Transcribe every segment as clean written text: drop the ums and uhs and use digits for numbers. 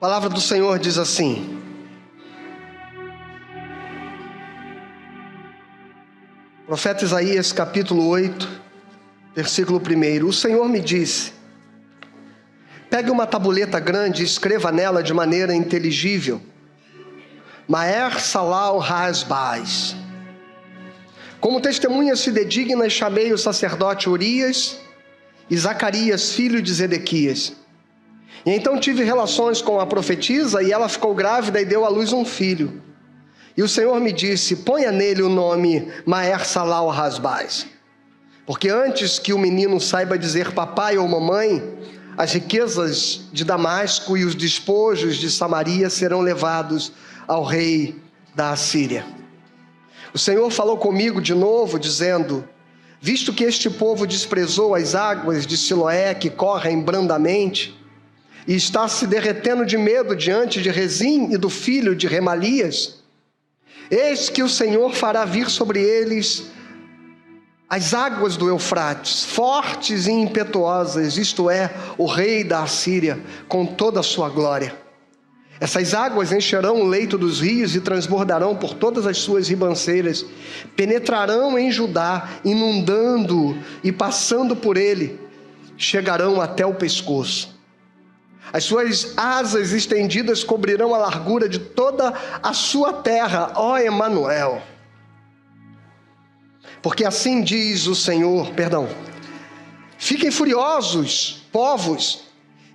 palavra do Senhor diz assim: profeta Isaías capítulo 8, versículo 1. O Senhor me disse: pegue uma tabuleta grande e escreva nela de maneira inteligível: Maher Salal Hasbaz. Como testemunhas fidedignas chamei o sacerdote Urias e Zacarias, filho de Zedequias. E então tive relações com a profetisa, e ela ficou grávida e deu à luz um filho. E o Senhor me disse: ponha nele o nome Maher Salal Hasbaz, porque antes que o menino saiba dizer papai ou mamãe, as riquezas de Damasco e os despojos de Samaria serão levados ao rei da Assíria. O Senhor falou comigo de novo, dizendo: visto que este povo desprezou as águas de Siloé que correm brandamente, e está se derretendo de medo diante de Rezim e do filho de Remalias, eis que o Senhor fará vir sobre eles as águas do Eufrates, fortes e impetuosas, isto é, o rei da Assíria, com toda a sua glória. Essas águas encherão o leito dos rios e transbordarão por todas as suas ribanceiras, penetrarão em Judá, inundando e passando por ele, chegarão até o pescoço. As suas asas estendidas cobrirão a largura de toda a sua terra, ó Emanuel. Porque assim diz o Senhor, fiquem furiosos, povos,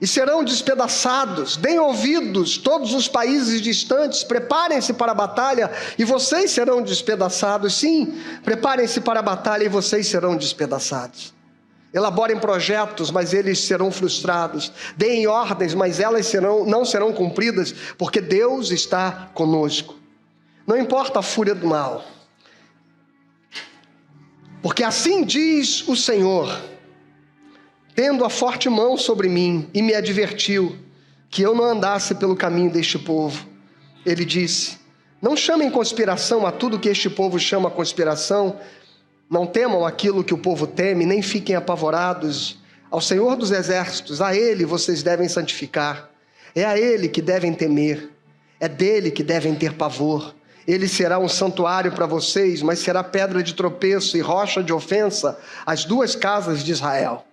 e serão despedaçados. Deem ouvidos todos os países distantes, preparem-se para a batalha e vocês serão despedaçados. Sim, preparem-se para a batalha e vocês serão despedaçados. Elaborem projetos, mas eles serão frustrados. Deem ordens, mas elas não serão cumpridas, porque Deus está conosco. Não importa a fúria do mal, porque assim diz o Senhor: tendo a forte mão sobre mim, e me advertiu que eu não andasse pelo caminho deste povo. Ele disse: não chamem conspiração a tudo que este povo chama conspiração. Não temam aquilo que o povo teme, nem fiquem apavorados. Ao Senhor dos Exércitos, a Ele vocês devem santificar. É a Ele que devem temer. É dele que devem ter pavor. Ele será um santuário para vocês, mas será pedra de tropeço e rocha de ofensa às duas casas de Israel.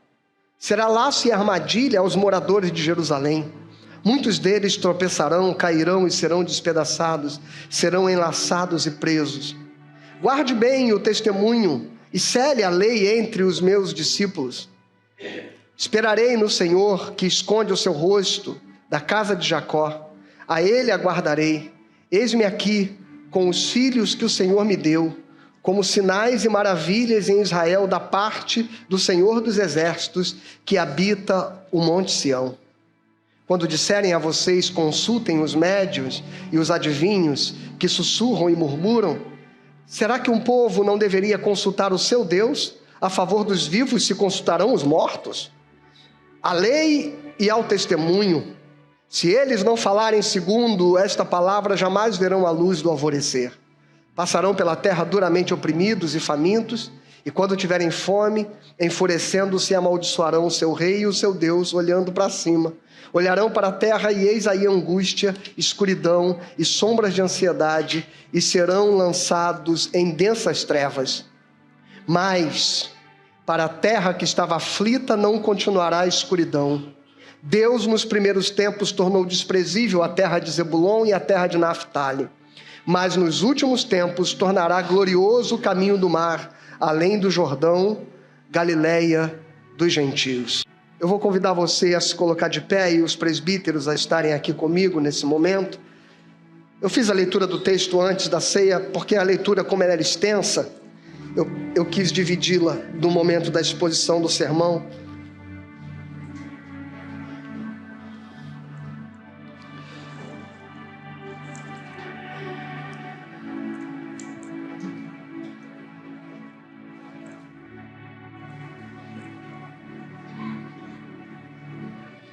Será laço e armadilha aos moradores de Jerusalém. Muitos deles tropeçarão, cairão e serão despedaçados, serão enlaçados e presos. Guarde bem o testemunho e cele a lei entre os meus discípulos. Esperarei no Senhor, que esconde o seu rosto da casa de Jacó. A ele aguardarei. Eis-me aqui com os filhos que o Senhor me deu, como sinais e maravilhas em Israel da parte do Senhor dos Exércitos, que habita o monte Sião. Quando disserem a vocês: consultem os médios e os adivinhos, que sussurram e murmuram, será que um povo não deveria consultar o seu Deus? A favor dos vivos se consultarão os mortos? À lei e ao testemunho, se eles não falarem segundo esta palavra, jamais verão a luz do alvorecer. Passarão pela terra duramente oprimidos e famintos, e quando tiverem fome, enfurecendo-se, amaldiçoarão o seu rei e o seu Deus, olhando para cima. Olharão para a terra e eis aí angústia, escuridão e sombras de ansiedade, e serão lançados em densas trevas. Mas para a terra que estava aflita não continuará a escuridão. Deus nos primeiros tempos tornou desprezível a terra de Zebulon e a terra de Naftali, mas nos últimos tempos tornará glorioso o caminho do mar, além do Jordão, Galileia dos gentios. Eu vou convidar você a se colocar de pé e os presbíteros a estarem aqui comigo nesse momento. Eu fiz a leitura do texto antes da ceia, porque a leitura, como ela era extensa, eu quis dividi-la do momento da exposição do sermão.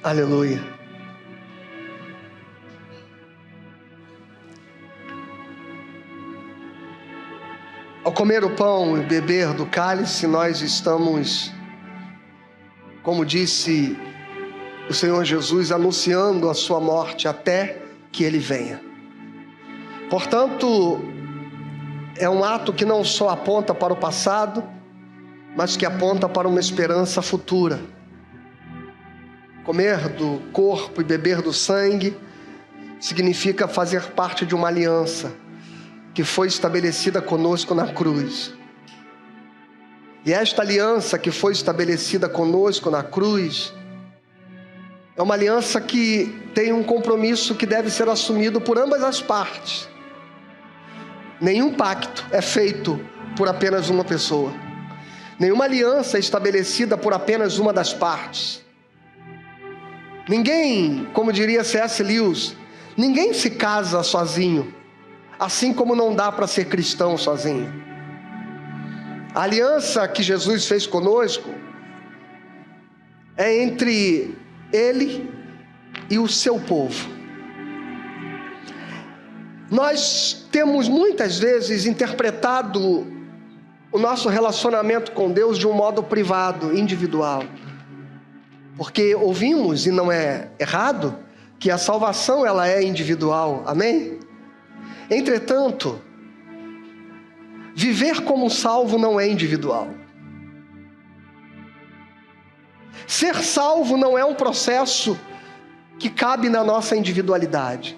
Aleluia. Ao comer o pão e beber do cálice, nós estamos, como disse o Senhor Jesus anunciando a sua morte até que ele venha. Portanto, é um ato que não só aponta para o passado, mas que aponta para uma esperança futura. Comer do corpo e beber do sangue significa fazer parte de uma aliança que foi estabelecida conosco na cruz. E esta aliança que foi estabelecida conosco na cruz é uma aliança que tem um compromisso que deve ser assumido por ambas as partes. Nenhum pacto é feito por apenas uma pessoa. Nenhuma aliança é estabelecida por apenas uma das partes. Ninguém, como diria C.S. Lewis, ninguém se casa sozinho, assim como não dá para ser cristão sozinho. A aliança que Jesus fez conosco é entre Ele e o seu povo. Nós temos muitas vezes interpretado o nosso relacionamento com Deus de um modo privado, individual. Porque ouvimos, e não é errado, que a salvação ela é individual, amém? Entretanto, viver como salvo não é individual. Ser salvo não é um processo que cabe na nossa individualidade.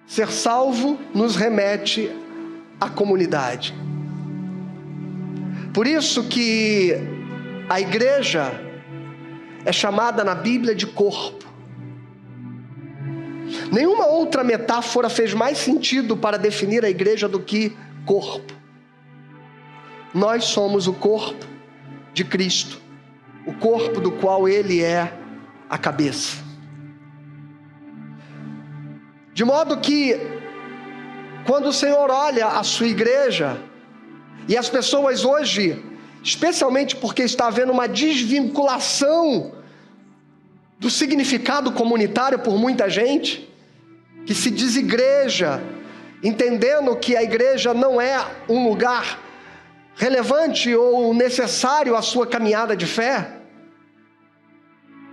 Ser salvo nos remete à comunidade. Por isso que a igreja é chamada na Bíblia de corpo. Nenhuma outra metáfora fez mais sentido para definir a igreja do que corpo. Nós somos o corpo de Cristo, o corpo do qual Ele é a cabeça. De modo que, quando o Senhor olha a sua igreja, e as pessoas hoje, especialmente porque está havendo uma desvinculação do significado comunitário por muita gente, que se desigreja, entendendo que a igreja não é um lugar relevante ou necessário à sua caminhada de fé.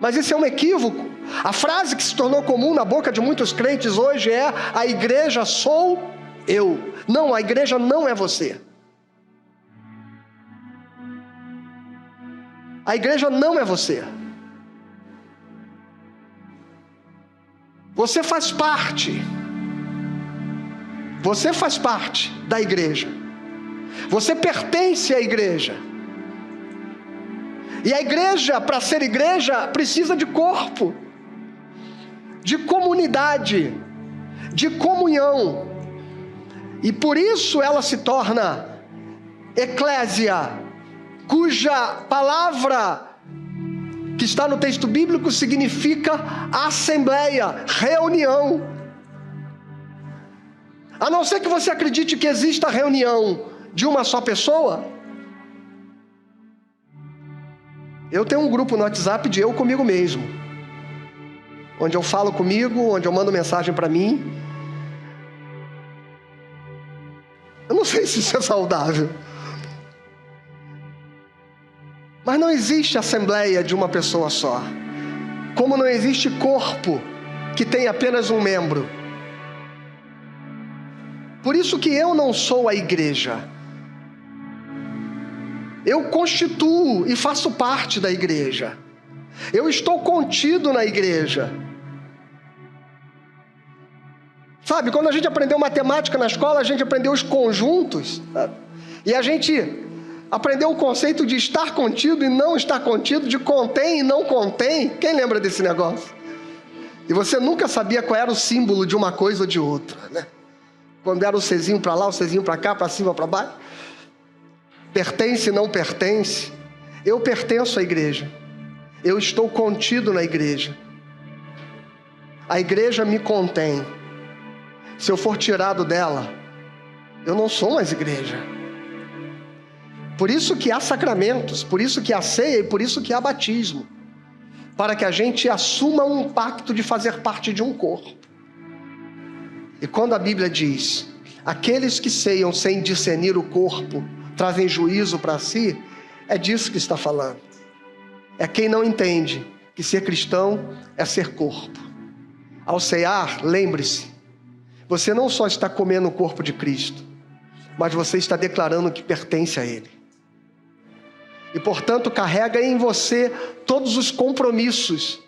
Mas isso é um equívoco. A frase que se tornou comum na boca de muitos crentes hoje é: a igreja sou eu. Não, a igreja não é você. A igreja não é você. Você faz parte. Você faz parte da igreja. Você pertence à igreja. E a igreja, para ser igreja, precisa de corpo, de comunidade, de comunhão. E por isso ela se torna eclésia, cuja palavra que está no texto bíblico significa assembleia, reunião. A não ser que você acredite que exista reunião de uma só pessoa. Eu tenho um grupo no WhatsApp de eu comigo mesmo, onde eu falo comigo, onde eu mando mensagem para mim. Eu não sei se isso é saudável. Mas não existe assembleia de uma pessoa só. Como não existe corpo que tem apenas um membro. Por isso que eu não sou a igreja. Eu constituo e faço parte da igreja. Eu estou contido na igreja. Sabe, quando a gente aprendeu matemática na escola, a gente aprendeu os conjuntos. Sabe? E a gente aprendeu o conceito de estar contido e não estar contido, de contém e não contém. Quem lembra desse negócio? E você nunca sabia qual era o símbolo de uma coisa ou de outra, né? Quando era o Czinho para lá, o Czinho para cá, para cima, para baixo. Pertence e não pertence. Eu pertenço à igreja. Eu estou contido na igreja. A igreja me contém. Se eu for tirado dela, eu não sou mais igreja. Por isso que há sacramentos, por isso que há ceia e por isso que há batismo. Para que a gente assuma um pacto de fazer parte de um corpo. E quando a Bíblia diz: aqueles que ceiam sem discernir o corpo trazem juízo para si, é disso que está falando. É quem não entende que ser cristão é ser corpo. Ao cear, lembre-se, você não só está comendo o corpo de Cristo, mas você está declarando que pertence a Ele. E, portanto, carrega em você todos os compromissos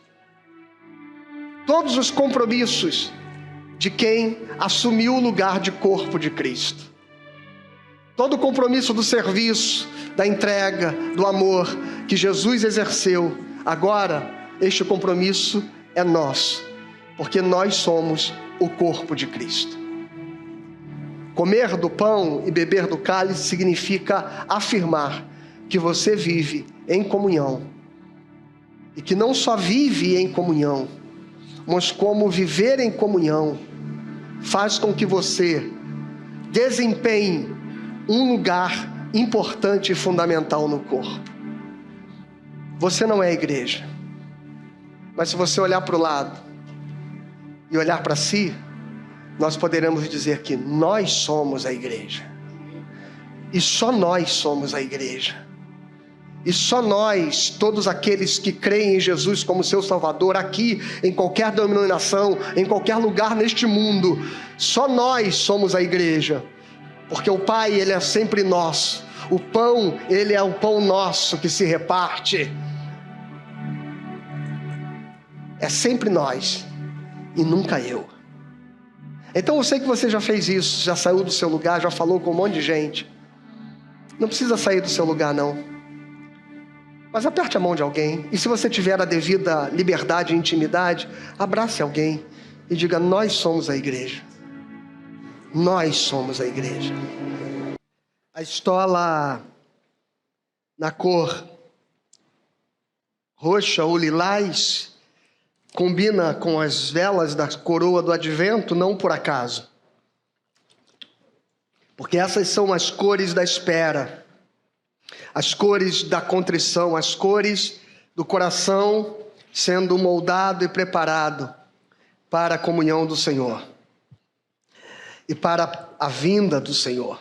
de quem assumiu o lugar de corpo de Cristo. Todo o compromisso do serviço, da entrega, do amor que Jesus exerceu, agora este compromisso é nosso, porque nós somos o corpo de Cristo. Comer do pão e beber do cálice significa afirmar que você vive em comunhão, e que não só vive em comunhão, mas como viver em comunhão faz com que você desempenhe um lugar importante e fundamental no corpo. Você não é a igreja, mas se você olhar para o lado e olhar para si, nós poderemos dizer que nós somos a igreja, e só nós somos a igreja. E só nós, todos aqueles que creem em Jesus como seu Salvador, aqui, em qualquer denominação, em qualquer lugar neste mundo, só nós somos a igreja. Porque o Pai, Ele é sempre nosso. O pão, Ele é o pão nosso que se reparte. É sempre nós e nunca eu. Então eu sei que você já fez isso, já saiu do seu lugar, já falou com um monte de gente. Não precisa sair do seu lugar, não. Mas aperte a mão de alguém, e se você tiver a devida liberdade e intimidade, abrace alguém e diga: nós somos a igreja. Nós somos a igreja. A estola na cor roxa ou lilás combina com as velas da coroa do advento, não por acaso. Porque essas são as cores da espera, as cores da contrição, as cores do coração sendo moldado e preparado para a comunhão do Senhor e para a vinda do Senhor.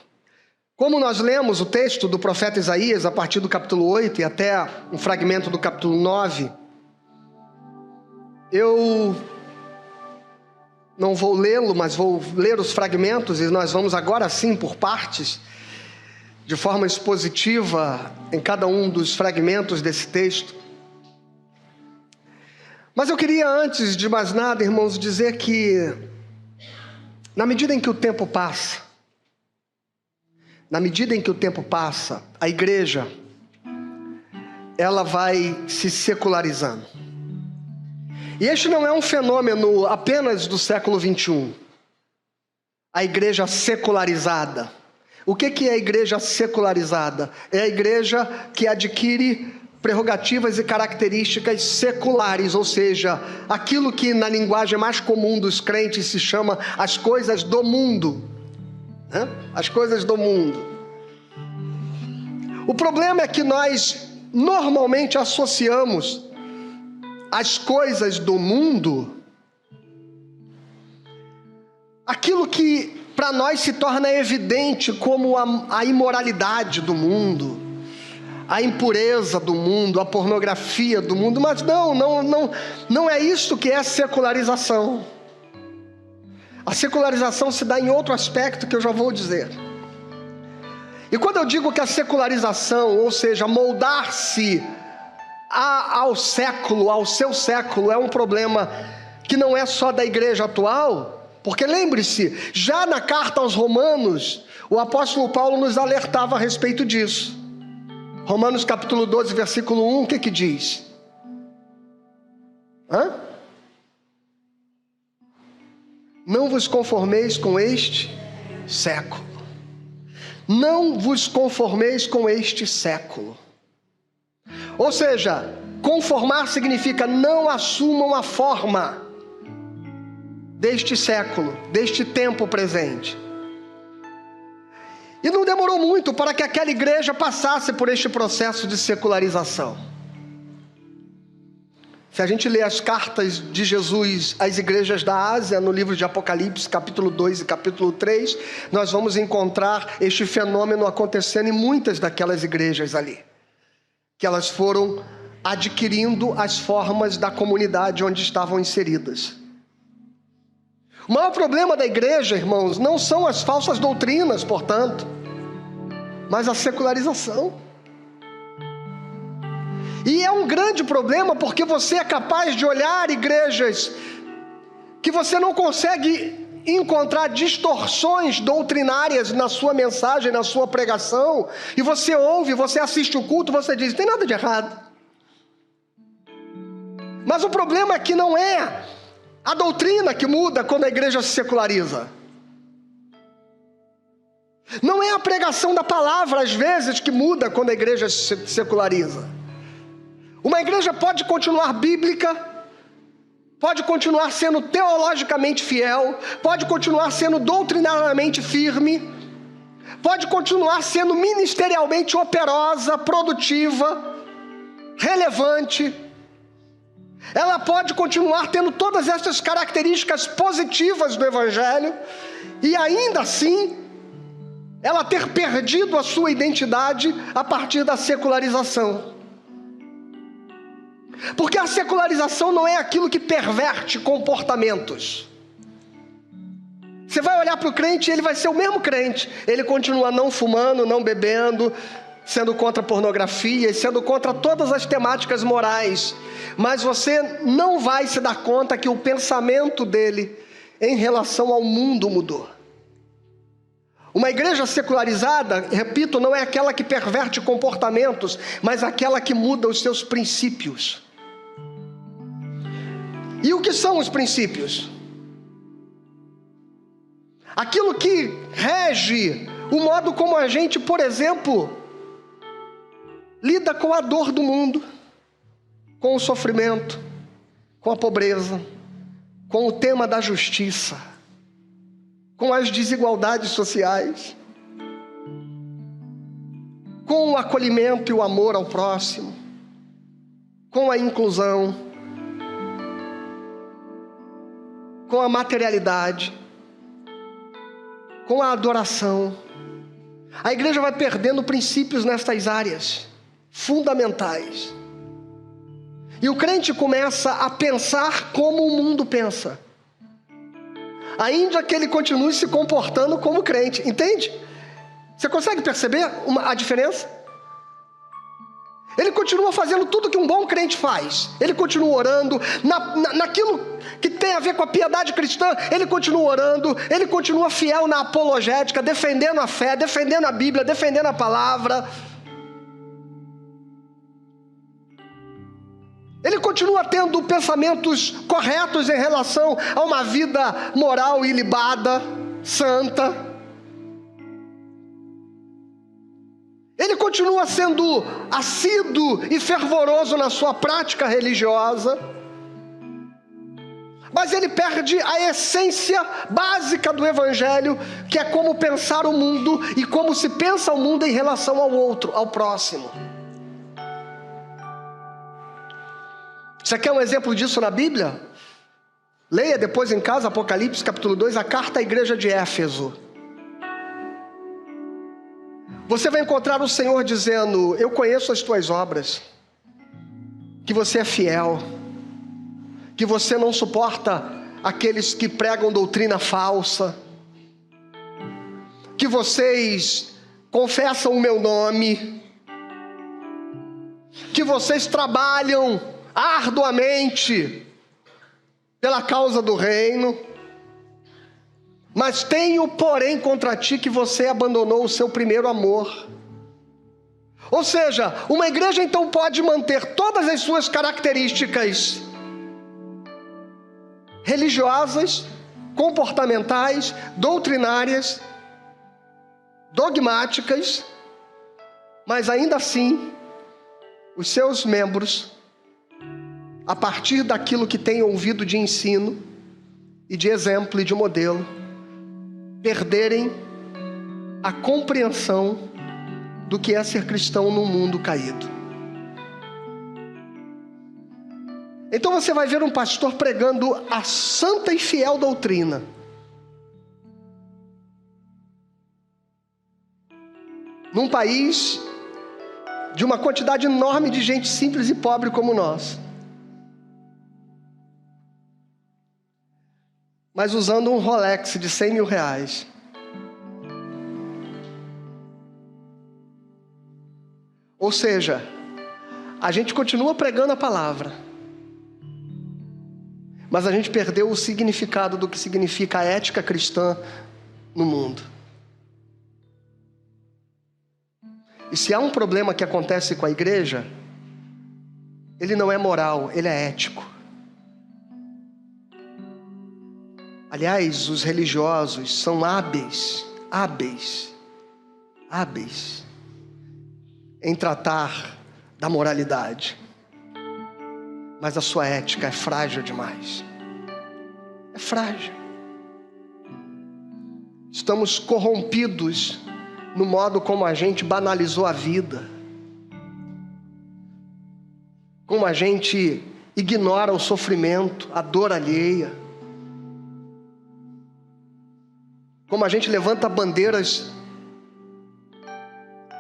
Como nós lemos o texto do profeta Isaías a partir do capítulo 8 e até um fragmento do capítulo 9, eu não vou lê-lo, mas vou ler os fragmentos, e nós vamos agora sim por partes, de forma expositiva em cada um dos fragmentos desse texto. Mas eu queria, antes de mais nada, irmãos, dizer que na medida em que o tempo passa, a igreja, ela vai se secularizando. E este não é um fenômeno apenas do século 21. A igreja secularizada. O que é a igreja secularizada? É a igreja que adquire prerrogativas e características seculares, ou seja, aquilo que na linguagem mais comum dos crentes se chama as coisas do mundo. As coisas do mundo. O problema é que nós normalmente associamos as coisas do mundo aquilo que para nós se torna evidente como a imoralidade do mundo, a impureza do mundo, a pornografia do mundo, mas não é isso que é secularização. A secularização se dá em outro aspecto que eu já vou dizer. E quando eu digo que a secularização, ou seja, moldar-se ao século, ao seu século, é um problema que não é só da igreja atual, porque lembre-se, já na carta aos Romanos, o apóstolo Paulo nos alertava a respeito disso. Romanos capítulo 12, versículo 1, o que diz? Não vos conformeis com este século. Não vos conformeis com este século. Ou seja, conformar significa não assumam a forma deste século, deste tempo presente. E não demorou muito para que aquela igreja passasse por este processo de secularização. Se a gente lê as cartas de Jesus às igrejas da Ásia, no livro de Apocalipse, capítulo 2 e capítulo 3, nós vamos encontrar este fenômeno acontecendo em muitas daquelas igrejas ali. Que elas foram adquirindo as formas da comunidade onde estavam inseridas. O maior problema da igreja, irmãos, não são as falsas doutrinas, portanto, mas a secularização. E é um grande problema porque você é capaz de olhar igrejas que você não consegue encontrar distorções doutrinárias na sua mensagem, na sua pregação, e você ouve, você assiste o culto, você diz, não tem nada de errado. Mas o problema é que não é a doutrina que muda quando a igreja se seculariza. Não é a pregação da palavra, às vezes, que muda quando a igreja se seculariza. Uma igreja pode continuar bíblica, pode continuar sendo teologicamente fiel, pode continuar sendo doutrinariamente firme, pode continuar sendo ministerialmente operosa, produtiva, relevante. Ela pode continuar tendo todas essas características positivas do Evangelho e ainda assim ela ter perdido a sua identidade a partir da secularização. Porque a secularização não é aquilo que perverte comportamentos. Você vai olhar para o crente e ele vai ser o mesmo crente. Ele continua não fumando, não bebendo, sendo contra a pornografia e sendo contra todas as temáticas morais. Mas você não vai se dar conta que o pensamento dele em relação ao mundo mudou. Uma igreja secularizada, repito, não é aquela que perverte comportamentos, mas aquela que muda os seus princípios. E o que são os princípios? Aquilo que rege o modo como a gente, por exemplo, lida com a dor do mundo, com o sofrimento, com a pobreza, com o tema da justiça, com as desigualdades sociais, com o acolhimento e o amor ao próximo, com a inclusão, com a materialidade, com a adoração. A igreja vai perdendo princípios nestas áreas fundamentais. E o crente começa a pensar como o mundo pensa, ainda que ele continue se comportando como crente, entende? Você consegue perceber a diferença? Ele continua fazendo tudo que um bom crente faz. Ele continua orando, naquilo que tem a ver com a piedade cristã, ele continua orando, ele continua fiel na apologética, defendendo a fé, defendendo a Bíblia, defendendo a palavra. Ele continua tendo pensamentos corretos em relação a uma vida moral ilibada, santa. Ele continua sendo assíduo e fervoroso na sua prática religiosa, mas ele perde a essência básica do Evangelho, que é como pensar o mundo e como se pensa o mundo em relação ao outro, ao próximo. Você quer um exemplo disso na Bíblia? Leia depois em casa Apocalipse capítulo 2, a carta à igreja de Éfeso. Você vai encontrar o Senhor dizendo: eu conheço as tuas obras, que você é fiel, que você não suporta aqueles que pregam doutrina falsa, que vocês confessam o meu nome, que vocês trabalham arduamente pela causa do reino, mas tenho, porém, contra ti que você abandonou o seu primeiro amor. Ou seja, uma igreja então pode manter todas as suas características religiosas, comportamentais, doutrinárias, dogmáticas, mas ainda assim, os seus membros, a partir daquilo que têm ouvido de ensino, e de exemplo e de modelo, perderem a compreensão do que é ser cristão num mundo caído. Então você vai ver um pastor pregando a santa e fiel doutrina, num país de uma quantidade enorme de gente simples e pobre como nós, mas usando um Rolex de 100 mil reais. Ou seja, a gente continua pregando a palavra, mas a gente perdeu o significado do que significa a ética cristã no mundo. E se há um problema que acontece com a igreja, ele não é moral, ele é ético. Aliás, os religiosos são hábeis em tratar da moralidade, mas a sua ética é frágil demais. É frágil. Estamos corrompidos no modo como a gente banalizou a vida, como a gente ignora o sofrimento, a dor alheia, como a gente levanta bandeiras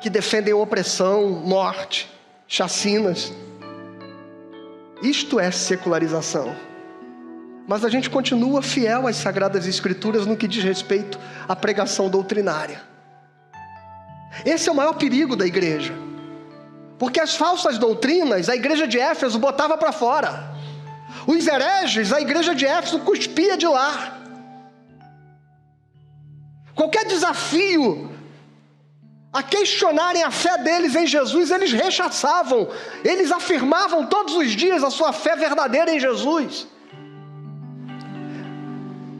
que defendem opressão, morte, chacinas. Isto é secularização. Mas a gente continua fiel às Sagradas Escrituras no que diz respeito à pregação doutrinária. Esse é o maior perigo da igreja. Porque as falsas doutrinas, a igreja de Éfeso botava para fora. Os hereges, a igreja de Éfeso cuspia de lá. Qualquer desafio a questionarem a fé deles em Jesus, eles rechaçavam. Eles afirmavam todos os dias a sua fé verdadeira em Jesus.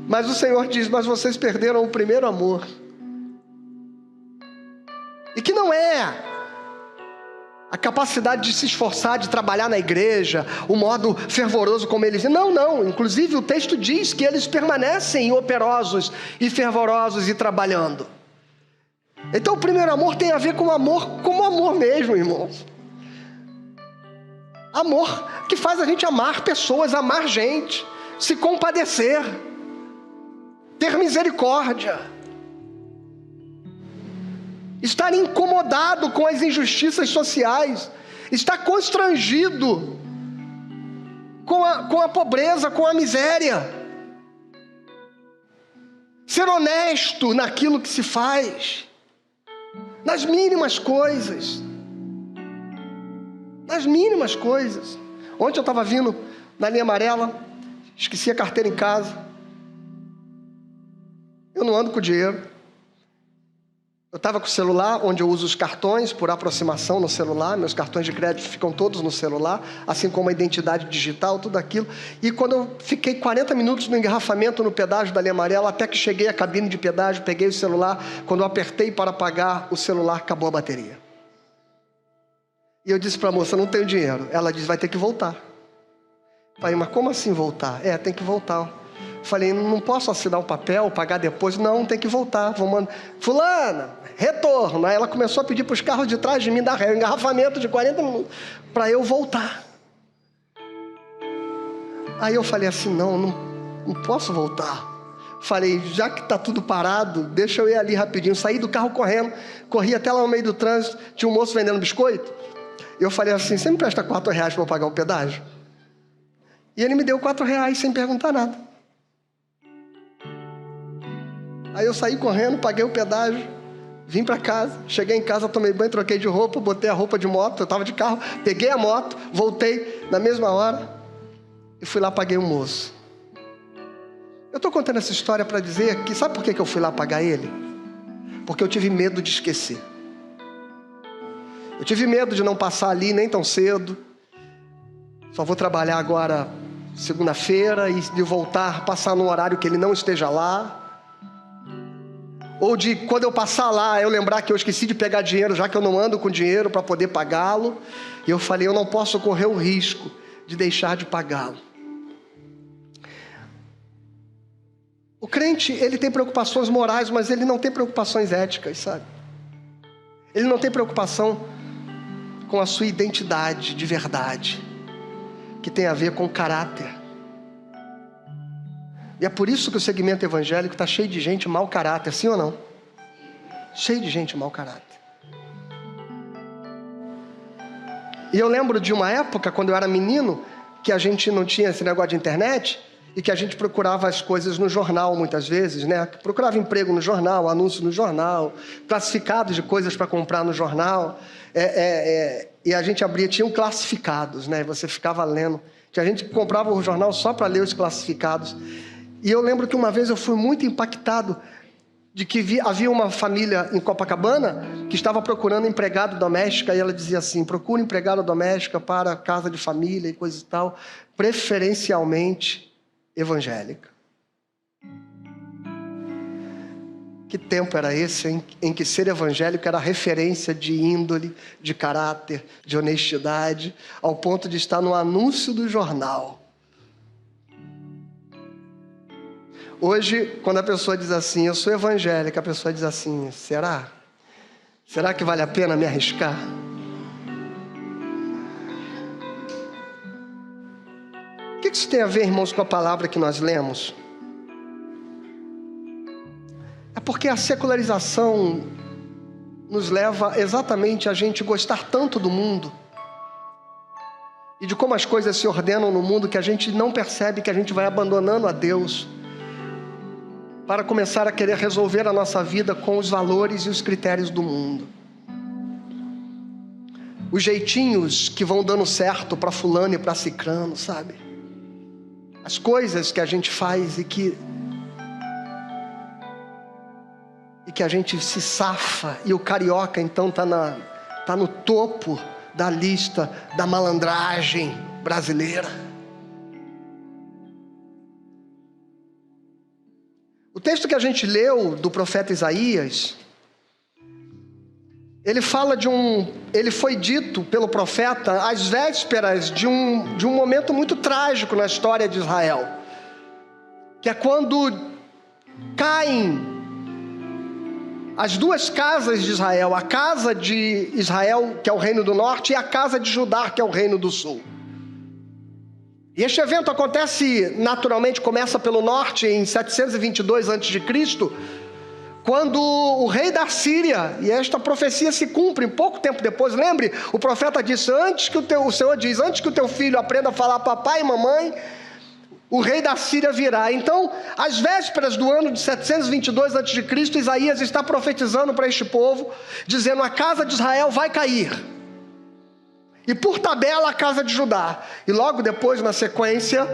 Mas o Senhor diz: mas vocês perderam o primeiro amor. E que não é a capacidade de se esforçar, de trabalhar na igreja, o modo fervoroso como eles... Não. Inclusive o texto diz que eles permanecem operosos e fervorosos e trabalhando. Então o primeiro amor tem a ver com amor, como amor mesmo, irmãos. Amor que faz a gente amar pessoas, amar gente, se compadecer, ter misericórdia, estar incomodado com as injustiças sociais, estar constrangido com a pobreza, com a miséria, ser honesto naquilo que se faz, nas mínimas coisas. Nas mínimas coisas. Ontem eu estava vindo na linha amarela, esqueci a carteira em casa. Eu não ando com dinheiro. Eu estava com o celular, onde eu uso os cartões por aproximação no celular. Meus cartões de crédito ficam todos no celular, assim como a identidade digital, tudo aquilo. E quando eu fiquei 40 minutos no engarrafamento no pedágio da linha amarela, até que cheguei à cabine de pedágio, peguei o celular. Quando eu apertei para pagar, o celular acabou a bateria. E eu disse para a moça: não tenho dinheiro. Ela disse: vai ter que voltar. Falei: mas como assim voltar? Tem que voltar. Falei: não posso assinar o papel, pagar depois. Não, tem que voltar. Vou mandar. Fulana, retorno. Aí ela começou a pedir para os carros de trás de mim dar ré, um engarrafamento de 40 minutos, para eu voltar. Aí eu falei assim: não posso voltar. Falei: já que está tudo parado, deixa eu ir ali rapidinho. Saí do carro correndo, corri até lá no meio do trânsito, tinha um moço vendendo biscoito. Eu falei assim: você me presta R$4 para eu pagar o pedágio? E ele me deu R$4 sem perguntar nada. Aí eu saí correndo, paguei o pedágio, vim para casa, cheguei em casa, tomei banho, troquei de roupa, botei a roupa de moto, eu estava de carro, peguei a moto, voltei na mesma hora e fui lá, paguei o moço. Eu estou contando essa história para dizer que, sabe por que eu fui lá pagar ele? Porque eu tive medo de esquecer. Eu tive medo de não passar ali nem tão cedo. Só vou trabalhar agora segunda-feira e de voltar, passar num horário que ele não esteja lá. Ou de, quando eu passar lá, eu lembrar que eu esqueci de pegar dinheiro, já que eu não ando com dinheiro para poder pagá-lo. E eu falei: eu não posso correr o risco de deixar de pagá-lo. O crente, ele tem preocupações morais, mas ele não tem preocupações éticas, sabe? Ele não tem preocupação com a sua identidade de verdade, que tem a ver com caráter. E é por isso que o segmento evangélico está cheio de gente mau caráter, sim ou não? Cheio de gente mau caráter. E eu lembro de uma época, quando eu era menino, que a gente não tinha esse negócio de internet e que a gente procurava as coisas no jornal muitas vezes, né? Procurava emprego no jornal, anúncio no jornal, classificados de coisas para comprar no jornal. E a gente abria, tinham classificados, né? Você ficava lendo. Tinha gente que comprava o jornal só para ler os classificados. E eu lembro que uma vez eu fui muito impactado de que havia uma família em Copacabana que estava procurando empregado doméstica, e ela dizia assim: procura empregada doméstica para casa de família e coisa e tal, preferencialmente evangélica. Que tempo era esse em que ser evangélico era referência de índole, de caráter, de honestidade, ao ponto de estar no anúncio do jornal. Hoje, quando a pessoa diz assim, eu sou evangélica, a pessoa diz assim, será? Será que vale a pena me arriscar? O que isso tem a ver, irmãos, com a palavra que nós lemos? É porque a secularização nos leva exatamente a gente gostar tanto do mundo e de como as coisas se ordenam no mundo que a gente não percebe que a gente vai abandonando a Deus para começar a querer resolver a nossa vida com os valores e os critérios do mundo. Os jeitinhos que vão dando certo para fulano e para cicrano, sabe? As coisas que a gente faz e que a gente se safa, e o carioca então tá no topo da lista da malandragem brasileira. O texto que a gente leu do profeta Isaías, ele fala ele foi dito pelo profeta às vésperas de um momento muito trágico na história de Israel, que é quando caem as duas casas de Israel, a casa de Israel, que é o reino do norte, e a casa de Judá, que é o reino do sul. E este evento acontece naturalmente, começa pelo norte em 722 a.C., quando o rei da Síria, e esta profecia se cumpre pouco tempo depois, lembre, o profeta disse, o Senhor diz, antes que o teu filho aprenda a falar papai e mamãe, o rei da Síria virá. Então, às vésperas do ano de 722 a.C., Isaías está profetizando para este povo, dizendo, a casa de Israel vai cair. E por tabela a casa de Judá. E logo depois, na sequência,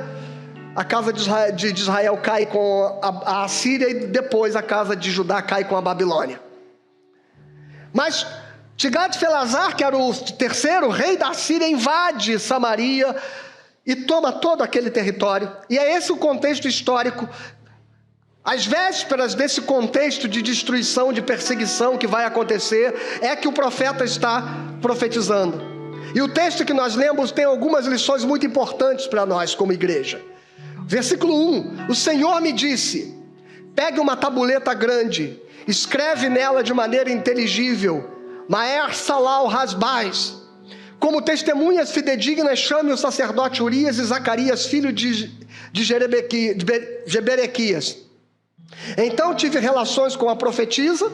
a casa de Israel cai com a Assíria, e depois a casa de Judá cai com a Babilônia. Mas Tiglat-Pilesar, que era o terceiro rei da Síria, invade Samaria e toma todo aquele território. E é esse o contexto histórico. Às vésperas desse contexto de destruição, de perseguição que vai acontecer, é que o profeta está profetizando. E o texto que nós lemos tem algumas lições muito importantes para nós como igreja. Versículo 1, o Senhor me disse, pegue uma tabuleta grande, escreve nela de maneira inteligível, Maer Salal Hasbaz, como testemunhas fidedignas chame o sacerdote Urias e Zacarias, filho de Jeberequias. Então tive relações com a profetisa,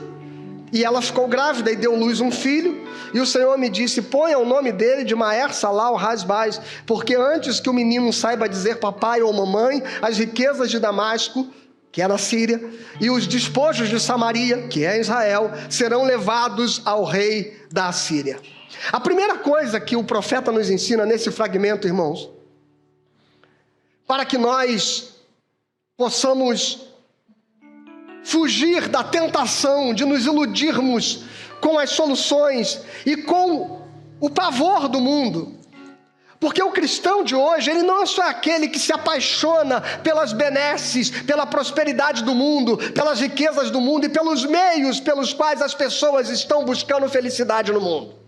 e ela ficou grávida e deu luz um filho, e o Senhor me disse, ponha o nome dele de Maer Salal Hasbaz, porque antes que o menino saiba dizer papai ou mamãe, as riquezas de Damasco, que é na Síria, e os despojos de Samaria, que é Israel, serão levados ao rei da Assíria. A primeira coisa que o profeta nos ensina nesse fragmento, irmãos, para que nós possamos fugir da tentação de nos iludirmos com as soluções e com o pavor do mundo. Porque o cristão de hoje, ele não é só aquele que se apaixona pelas benesses, pela prosperidade do mundo, pelas riquezas do mundo e pelos meios pelos quais as pessoas estão buscando felicidade no mundo.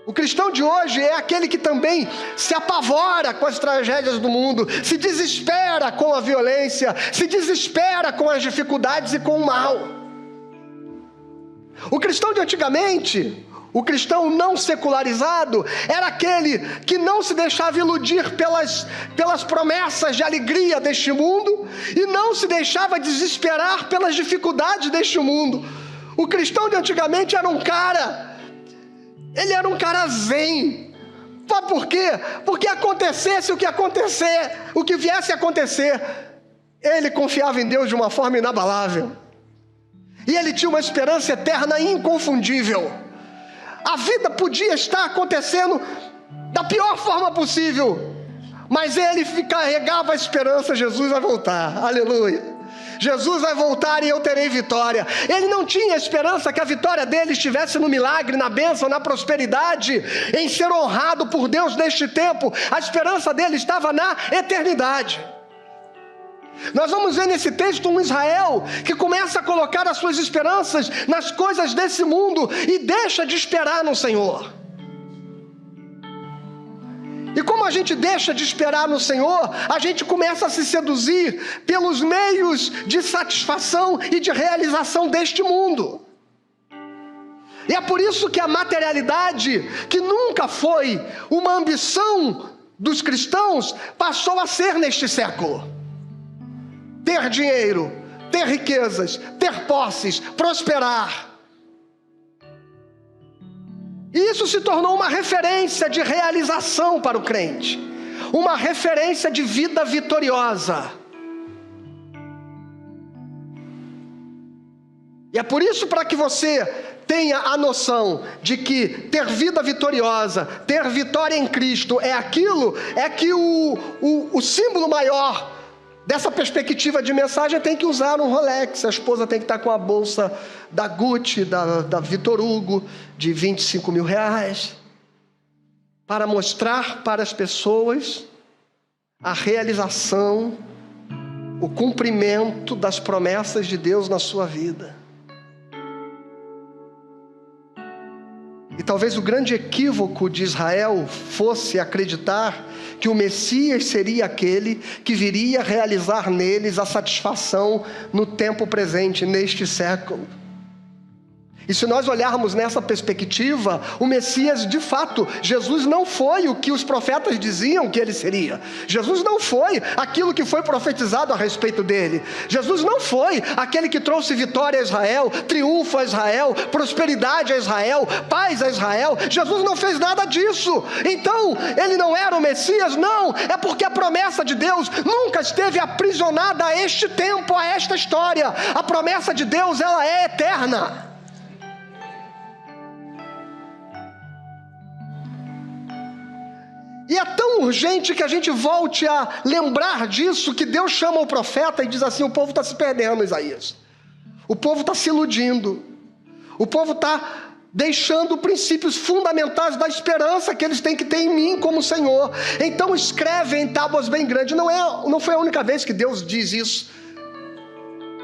O cristão de hoje é aquele que também se apavora com as tragédias do mundo, se desespera com a violência, se desespera com as dificuldades e com o mal. O cristão de antigamente, o cristão não secularizado, era aquele que não se deixava iludir pelas promessas de alegria deste mundo e não se deixava desesperar pelas dificuldades deste mundo. O cristão de antigamente era um cara Ele era um cara zen. Sabe por quê? Porque acontecesse o que acontecer, o que viesse a acontecer, ele confiava em Deus de uma forma inabalável. E ele tinha uma esperança eterna inconfundível. A vida podia estar acontecendo da pior forma possível, mas ele carregava a esperança: Jesus vai voltar, aleluia. Jesus vai voltar e eu terei vitória. Ele não tinha esperança que a vitória dele estivesse no milagre, na bênção, na prosperidade, em ser honrado por Deus neste tempo. A esperança dele estava na eternidade. Nós vamos ver nesse texto um Israel que começa a colocar as suas esperanças nas coisas desse mundo e deixa de esperar no Senhor. E como a gente deixa de esperar no Senhor, a gente começa a se seduzir pelos meios de satisfação e de realização deste mundo. E é por isso que a materialidade, que nunca foi uma ambição dos cristãos, passou a ser neste século. Ter dinheiro, ter riquezas, ter posses, prosperar. E isso se tornou uma referência de realização para o crente, uma referência de vida vitoriosa. E é por isso, para que você tenha a noção de que ter vida vitoriosa, ter vitória em Cristo é aquilo, é que o símbolo maior dessa perspectiva de mensagem tem que usar um Rolex, a esposa tem que estar com a bolsa da Gucci, da Vitor Hugo, de 25 mil reais, para mostrar para as pessoas a realização, o cumprimento das promessas de Deus na sua vida. E talvez o grande equívoco de Israel fosse acreditar que o Messias seria aquele que viria realizar neles a satisfação no tempo presente, neste século. E se nós olharmos nessa perspectiva, o Messias, de fato, Jesus não foi o que os profetas diziam que ele seria. Jesus não foi aquilo que foi profetizado a respeito dele. Jesus não foi aquele que trouxe vitória a Israel, triunfo a Israel, prosperidade a Israel, paz a Israel. Jesus não fez nada disso. Então, ele não era o Messias? Não, é porque a promessa de Deus nunca esteve aprisionada a este tempo, a esta história. A promessa de Deus, ela é eterna. E é tão urgente que a gente volte a lembrar disso, que Deus chama o profeta e diz assim: o povo está se perdendo, Isaías. O povo está se iludindo. O povo está deixando princípios fundamentais da esperança que eles têm que ter em mim como Senhor. Então escreve em tábuas bem grandes. Não foi a única vez que Deus diz isso.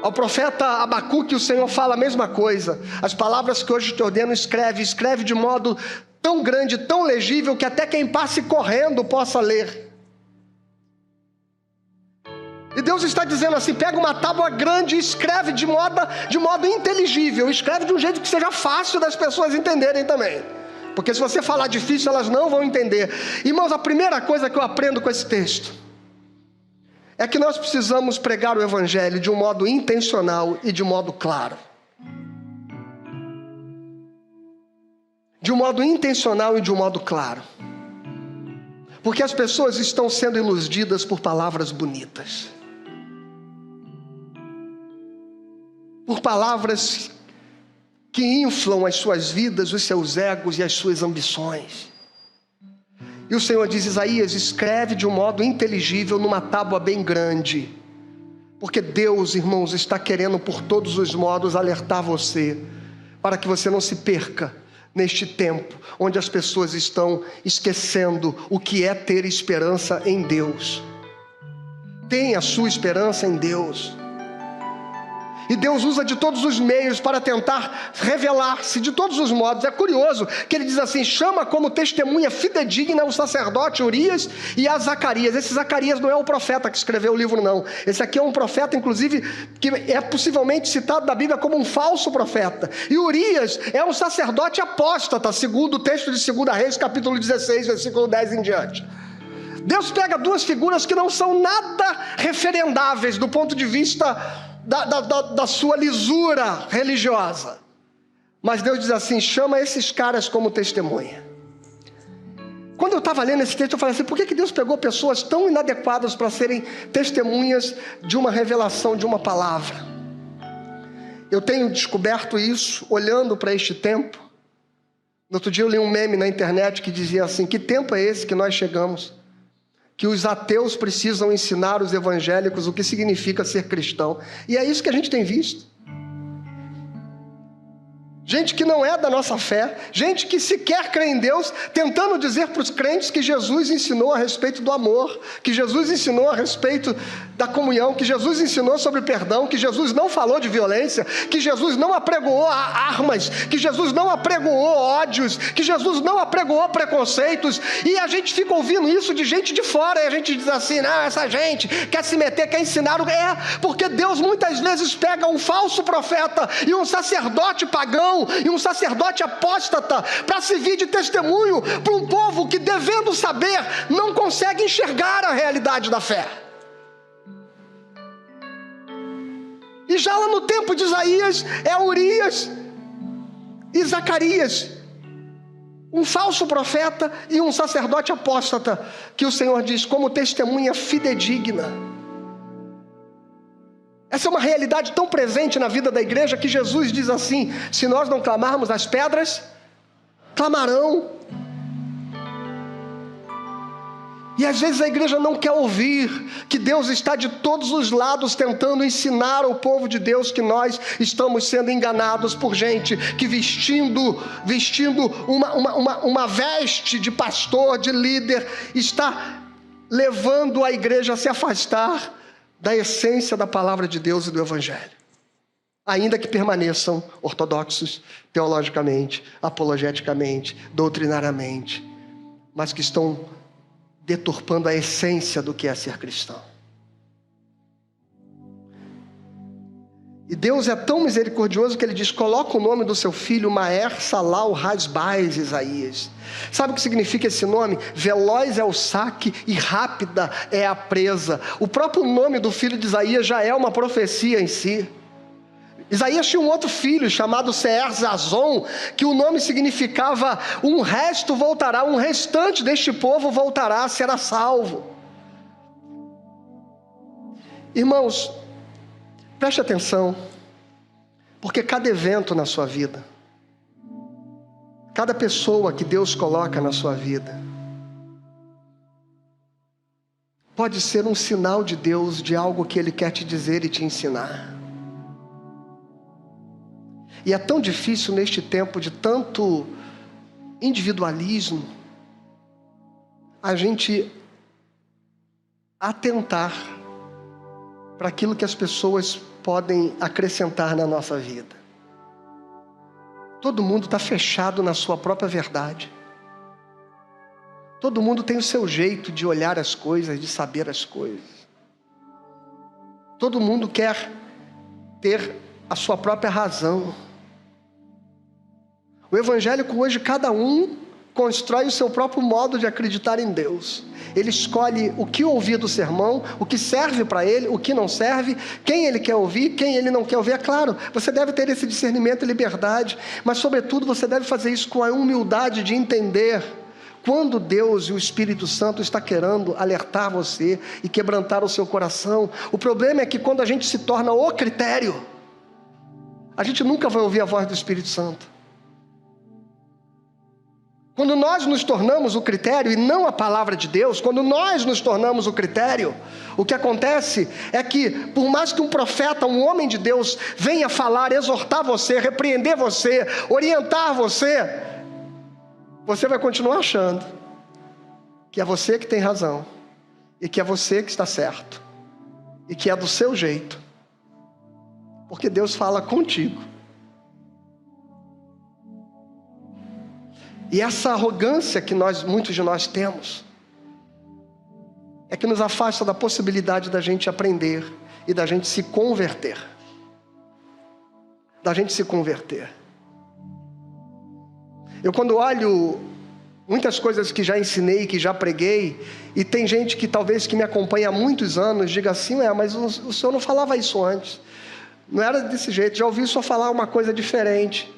Ao profeta Abacuque, o Senhor fala a mesma coisa. As palavras que hoje te ordeno, escreve de modo tão grande, tão legível, que até quem passe correndo possa ler. E Deus está dizendo assim: pega uma tábua grande e escreve de modo inteligível, escreve de um jeito que seja fácil das pessoas entenderem também, porque se você falar difícil, elas não vão entender. Irmãos, a primeira coisa que eu aprendo com esse texto é que nós precisamos pregar o Evangelho de um modo intencional e de modo claro. De um modo intencional e de um modo claro. Porque as pessoas estão sendo iludidas por palavras bonitas. Por palavras que inflam as suas vidas, os seus egos e as suas ambições. E o Senhor diz: Isaías, escreve de um modo inteligível numa tábua bem grande. Porque Deus, irmãos, está querendo por todos os modos alertar você, para que você não se perca neste tempo, onde as pessoas estão esquecendo o que é ter esperança em Deus. Tenha a sua esperança em Deus. E Deus usa de todos os meios para tentar revelar-se de todos os modos. É curioso que ele diz assim: chama como testemunha fidedigna o sacerdote Urias e a Zacarias. Esse Zacarias não é o profeta que escreveu o livro, não. Esse aqui é um profeta, inclusive, que é possivelmente citado na Bíblia como um falso profeta. E Urias é um sacerdote apóstata, segundo o texto de 2 Reis, capítulo 16, versículo 10 em diante. Deus pega duas figuras que não são nada referendáveis do ponto de vista da sua lisura religiosa, Mas Deus diz assim: chama esses caras como testemunha. Quando eu estava lendo esse texto, eu falei assim: por que Deus pegou pessoas tão inadequadas para serem testemunhas de uma revelação, de uma palavra? Eu tenho descoberto isso olhando para este tempo. No outro dia eu li um meme na internet que dizia assim: que tempo é esse que nós chegamos? Que os ateus precisam ensinar os evangélicos o que significa ser cristão. E é isso que a gente tem visto. Gente que não é da nossa fé, gente que sequer crê em Deus, tentando dizer para os crentes que Jesus ensinou a respeito do amor, que Jesus ensinou a respeito da comunhão, que Jesus ensinou sobre perdão, que Jesus não falou de violência, que Jesus não apregoou armas, que Jesus não apregoou ódios, que Jesus não apregoou preconceitos. E a gente fica ouvindo isso de gente de fora, e a gente diz assim: não, essa gente quer se meter, quer ensinar. Porque Deus muitas vezes pega um falso profeta e um sacerdote pagão e um sacerdote apóstata para servir de testemunho para um povo que, devendo saber, não consegue enxergar a realidade da fé. E já lá no tempo de Isaías, é Urias e Zacarias, um falso profeta e um sacerdote apóstata, que o Senhor diz como testemunha fidedigna. Essa é uma realidade tão presente na vida da igreja que Jesus diz assim: se nós não clamarmos, as pedras clamarão. E às vezes a igreja não quer ouvir que Deus está de todos os lados tentando ensinar ao povo de Deus que nós estamos sendo enganados por gente que vestindo uma veste de pastor, de líder, está levando a igreja a se afastar da essência da palavra de Deus e do Evangelho, ainda que permaneçam ortodoxos teologicamente, apologeticamente, doutrinariamente, mas que estão deturpando a essência do que é ser cristão. E Deus é tão misericordioso que Ele diz: coloca o nome do seu filho Maher Salal Hasbais Isaías. Sabe o que significa esse nome? Veloz é o saque e rápida é a presa. O próprio nome do filho de Isaías já é uma profecia em si. Isaías tinha um outro filho chamado Seer Zazon, que o nome significava: um resto voltará, um restante deste povo voltará, será salvo. Irmãos, preste atenção, porque cada evento na sua vida, cada pessoa que Deus coloca na sua vida, pode ser um sinal de Deus, de algo que Ele quer te dizer e te ensinar. E é tão difícil neste tempo de tanto individualismo, a gente atentar para aquilo que as pessoas podem acrescentar na nossa vida. Todo mundo está fechado na sua própria verdade. Todo mundo tem o seu jeito de olhar as coisas, de saber as coisas. Todo mundo quer ter a sua própria razão. O evangélico hoje, cada um constrói o seu próprio modo de acreditar em Deus. Ele escolhe o que ouvir do sermão, o que serve para ele, o que não serve, quem ele quer ouvir, quem ele não quer ouvir. É claro, você deve ter esse discernimento e liberdade, mas sobretudo você deve fazer isso com a humildade de entender quando Deus e o Espírito Santo está querendo alertar você e quebrantar o seu coração. O problema é que quando a gente se torna o critério, a gente nunca vai ouvir a voz do Espírito Santo. Quando nós nos tornamos o critério e não a palavra de Deus, quando nós nos tornamos o critério, o que acontece é que, por mais que um profeta, um homem de Deus, venha falar, exortar você, repreender você, orientar você, você vai continuar achando que é você que tem razão, e que é você que está certo, e que é do seu jeito, porque Deus fala contigo. E essa arrogância que muitos de nós temos, é que nos afasta da possibilidade da gente aprender e da gente se converter. Eu, quando olho muitas coisas que já ensinei, que já preguei, e tem gente que talvez que me acompanha há muitos anos, diga assim: mas o senhor não falava isso antes, não era desse jeito, já ouvi o senhor falar uma coisa diferente.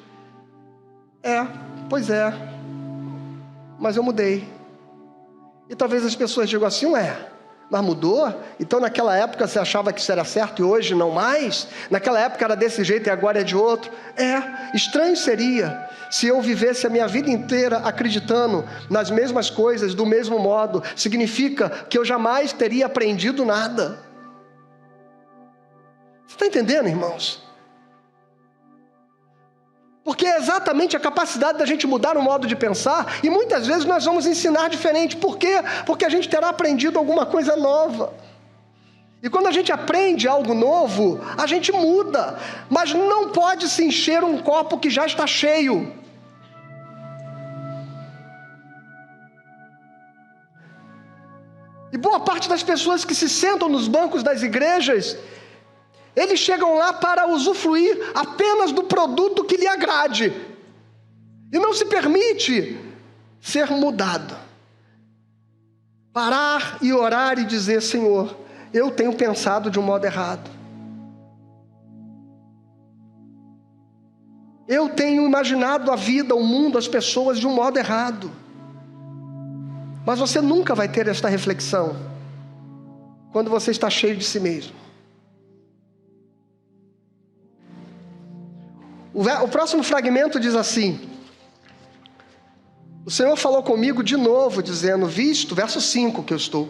Pois é, mas eu mudei. E talvez as pessoas digam assim, mas mudou? Então naquela época você achava que isso era certo e hoje não mais? Naquela época era desse jeito e agora é de outro? Estranho seria se eu vivesse a minha vida inteira acreditando nas mesmas coisas, do mesmo modo. Significa que eu jamais teria aprendido nada. Você está entendendo, irmãos? Porque é exatamente a capacidade da gente mudar o modo de pensar, e muitas vezes nós vamos ensinar diferente. Por quê? Porque a gente terá aprendido alguma coisa nova. E quando a gente aprende algo novo, a gente muda. Mas não pode se encher um copo que já está cheio. E boa parte das pessoas que se sentam nos bancos das igrejas, eles chegam lá para usufruir apenas do produto que lhe agrade. E não se permite ser mudado. Parar e orar e dizer, Senhor, eu tenho pensado de um modo errado. Eu tenho imaginado a vida, o mundo, as pessoas de um modo errado. Mas você nunca vai ter esta reflexão quando você está cheio de si mesmo. O próximo fragmento diz assim: o Senhor falou comigo de novo, dizendo, verso 5 que eu estou.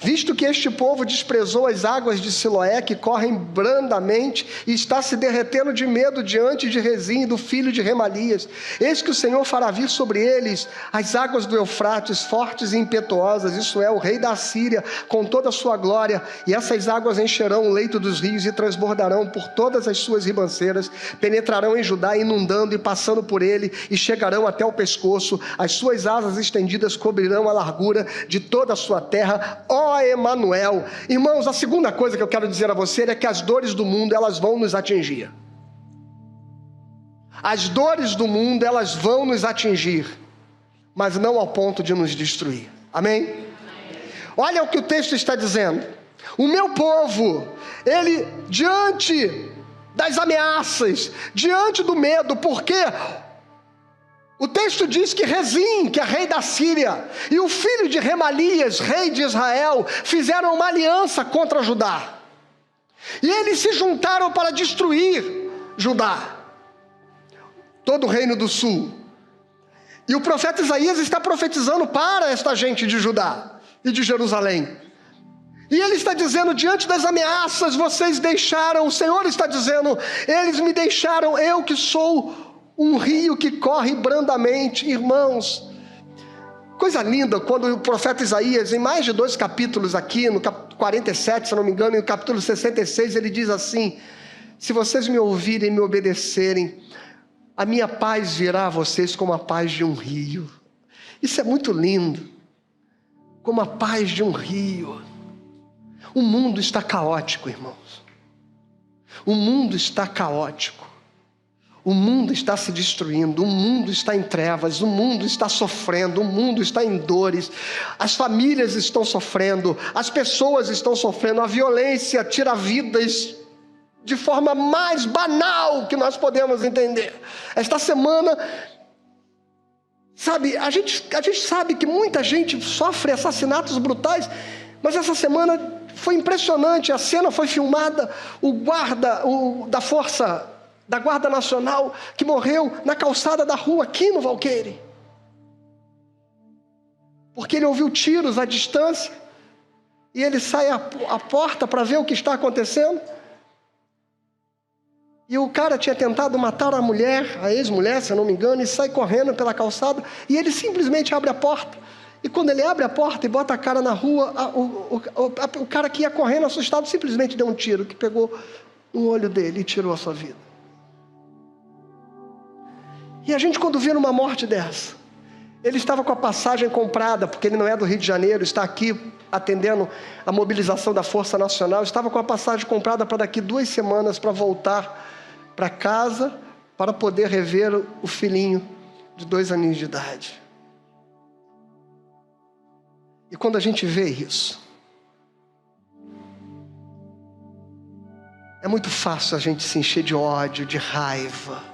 Visto que este povo desprezou as águas de Siloé, que correm brandamente, e está se derretendo de medo diante de Rezim, do filho de Remalias, eis que o Senhor fará vir sobre eles as águas do Eufrates, fortes e impetuosas, isso é, o rei da Assíria, com toda a sua glória, e essas águas encherão o leito dos rios e transbordarão por todas as suas ribanceiras, penetrarão em Judá, inundando e passando por ele, e chegarão até o pescoço, as suas asas estendidas cobrirão a largura de toda a sua terra, ó Emanuel. Irmãos, a segunda coisa que eu quero dizer a você é que as dores do mundo, elas vão nos atingir. As dores do mundo, elas vão nos atingir, mas não ao ponto de nos destruir. Amém? Olha o que o texto está dizendo. O meu povo, ele, diante das ameaças, diante do medo, porque o texto diz que Rezim, que é rei da Síria, e o filho de Remalias, rei de Israel, fizeram uma aliança contra Judá. E eles se juntaram para destruir Judá, todo o reino do sul. E o profeta Isaías está profetizando para esta gente de Judá e de Jerusalém. E ele está dizendo, diante das ameaças, vocês deixaram, o Senhor está dizendo, eles me deixaram, eu que sou um rio que corre brandamente. Irmãos, coisa linda quando o profeta Isaías, em mais de 2 capítulos aqui, no capítulo 47, se não me engano, e no capítulo 66, ele diz assim, se vocês me ouvirem e me obedecerem, a minha paz virá a vocês como a paz de um rio. Isso é muito lindo, como a paz de um rio. O mundo está caótico, irmãos. O mundo está caótico. O mundo está se destruindo, o mundo está em trevas, o mundo está sofrendo, o mundo está em dores, as famílias estão sofrendo, as pessoas estão sofrendo, a violência tira vidas de forma mais banal que nós podemos entender. Esta semana, sabe, a gente sabe que muita gente sofre assassinatos brutais, mas essa semana foi impressionante, a cena foi filmada, o guarda da Guarda Nacional, que morreu na calçada da rua, aqui no Valqueire. Porque ele ouviu tiros à distância, e ele sai à porta para ver o que está acontecendo. E o cara tinha tentado matar a mulher, a ex-mulher, se eu não me engano, e sai correndo pela calçada, e ele simplesmente abre a porta. E quando ele abre a porta e bota a cara na rua, o cara que ia correndo assustado, simplesmente deu um tiro, que pegou no olho dele e tirou a sua vida. E a gente, quando vê uma morte dessa, ele estava com a passagem comprada, porque ele não é do Rio de Janeiro, está aqui atendendo a mobilização da Força Nacional, estava com a passagem comprada para daqui 2 semanas, para voltar para casa, para poder rever o filhinho de 2 aninhos de idade. E quando a gente vê isso, é muito fácil a gente se encher de ódio, de raiva,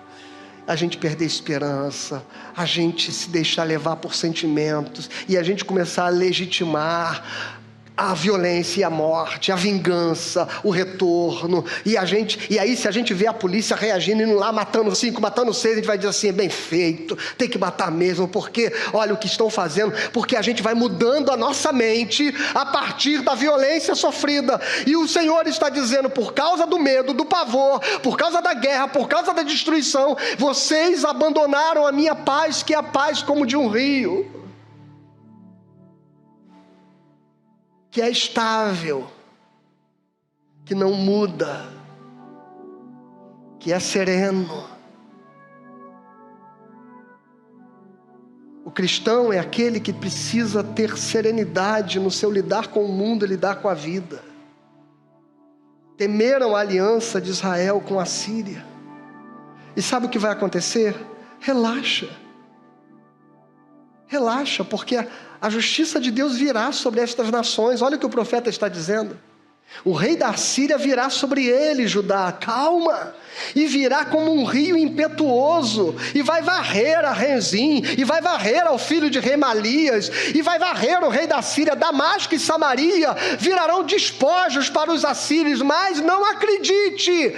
a gente perder a esperança, a gente se deixar levar por sentimentos e a gente começar a legitimar a violência e a morte, a vingança, o retorno, e aí se a gente vê a polícia reagindo, indo lá matando 5, matando 6, a gente vai dizer assim, bem feito, tem que matar mesmo, porque olha o que estão fazendo, porque a gente vai mudando a nossa mente a partir da violência sofrida, e o Senhor está dizendo, por causa do medo, do pavor, por causa da guerra, por causa da destruição, vocês abandonaram a minha paz, que é a paz como de um rio, que é estável, que não muda, que é sereno. O cristão é aquele que precisa ter serenidade no seu lidar com o mundo e lidar com a vida. Temeram a aliança de Israel com a Síria. E sabe o que vai acontecer? Relaxa. Relaxa, porque a justiça de Deus virá sobre estas nações. Olha o que o profeta está dizendo. O rei da Síria virá sobre ele, Judá. Calma. E virá como um rio impetuoso. E vai varrer a Rezim. E vai varrer ao filho de Remalias. E vai varrer o rei da Síria. Damasco e Samaria virarão despojos para os assírios. Mas não acredite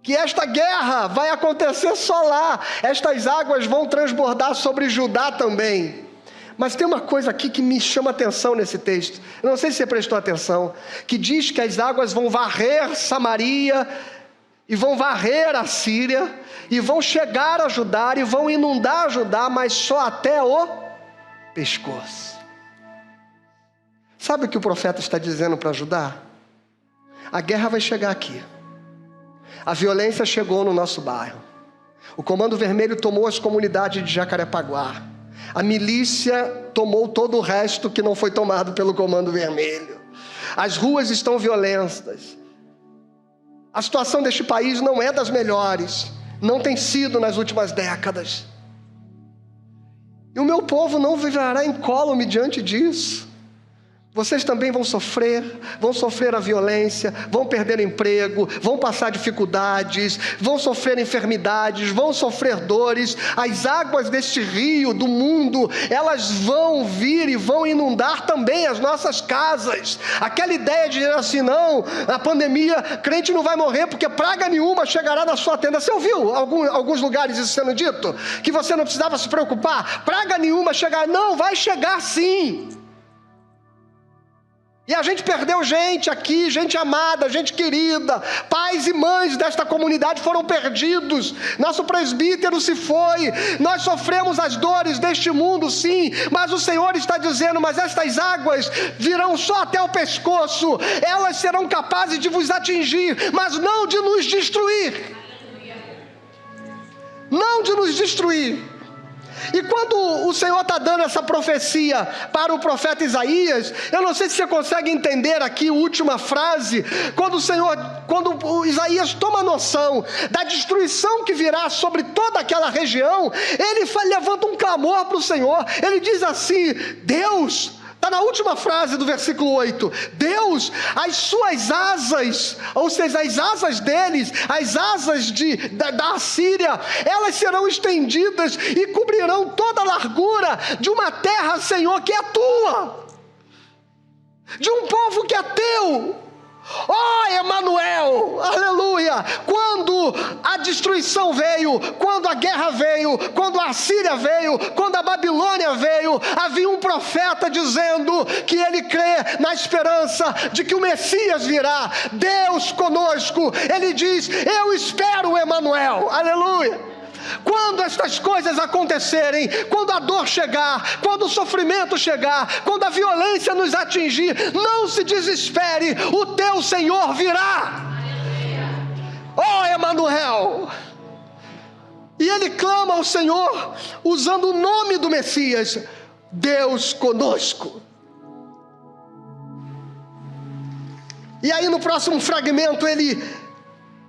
que esta guerra vai acontecer só lá. Estas águas vão transbordar sobre Judá também. Mas tem uma coisa aqui que me chama atenção nesse texto. Eu não sei se você prestou atenção. Que diz que as águas vão varrer Samaria, e vão varrer a Síria, e vão chegar a Judá, e vão inundar Judá, mas só até o pescoço. Sabe o que o profeta está dizendo para Judá? A guerra vai chegar aqui. A violência chegou no nosso bairro. O Comando Vermelho tomou as comunidades de Jacarepaguá. A milícia tomou todo o resto que não foi tomado pelo Comando Vermelho. As ruas estão violentas. A situação deste país não é das melhores. Não tem sido nas últimas décadas. E o meu povo não viverá incólume diante disso. Vocês também vão sofrer a violência, vão perder emprego, vão passar dificuldades, vão sofrer enfermidades, vão sofrer dores. As águas deste rio do mundo, elas vão vir e vão inundar também as nossas casas. Aquela ideia de dizer assim, não, a pandemia, crente não vai morrer porque praga nenhuma chegará na sua tenda. Você ouviu alguns lugares isso sendo dito? Que você não precisava se preocupar? Praga nenhuma chegará. Não, vai chegar sim. E a gente perdeu gente aqui, gente amada, gente querida, pais e mães desta comunidade foram perdidos, nosso presbítero se foi, nós sofremos as dores deste mundo sim, mas o Senhor está dizendo, mas estas águas virão só até o pescoço, elas serão capazes de vos atingir, mas não de nos destruir, não de nos destruir. E quando o Senhor está dando essa profecia para o profeta Isaías, eu não sei se você consegue entender aqui a última frase, quando o Isaías toma noção da destruição que virá sobre toda aquela região, ele levanta um clamor para o Senhor, ele diz assim, Deus... Está na última frase do versículo 8. Deus, as suas asas, ou seja, as asas deles, as asas da Assíria, elas serão estendidas e cobrirão toda a largura de uma terra, Senhor, que é tua. De um povo que é teu. Oh, Emanuel, aleluia, quando a destruição veio, quando a guerra veio, quando a Síria veio, quando a Babilônia veio, havia um profeta dizendo que ele crê na esperança de que o Messias virá, Deus conosco, ele diz, eu espero o Emanuel, aleluia. Quando estas coisas acontecerem, quando a dor chegar, quando o sofrimento chegar, quando a violência nos atingir, não se desespere, o teu Senhor virá. Oh, Emanuel! E ele clama ao Senhor usando o nome do Messias, Deus conosco. E aí no próximo fragmento ele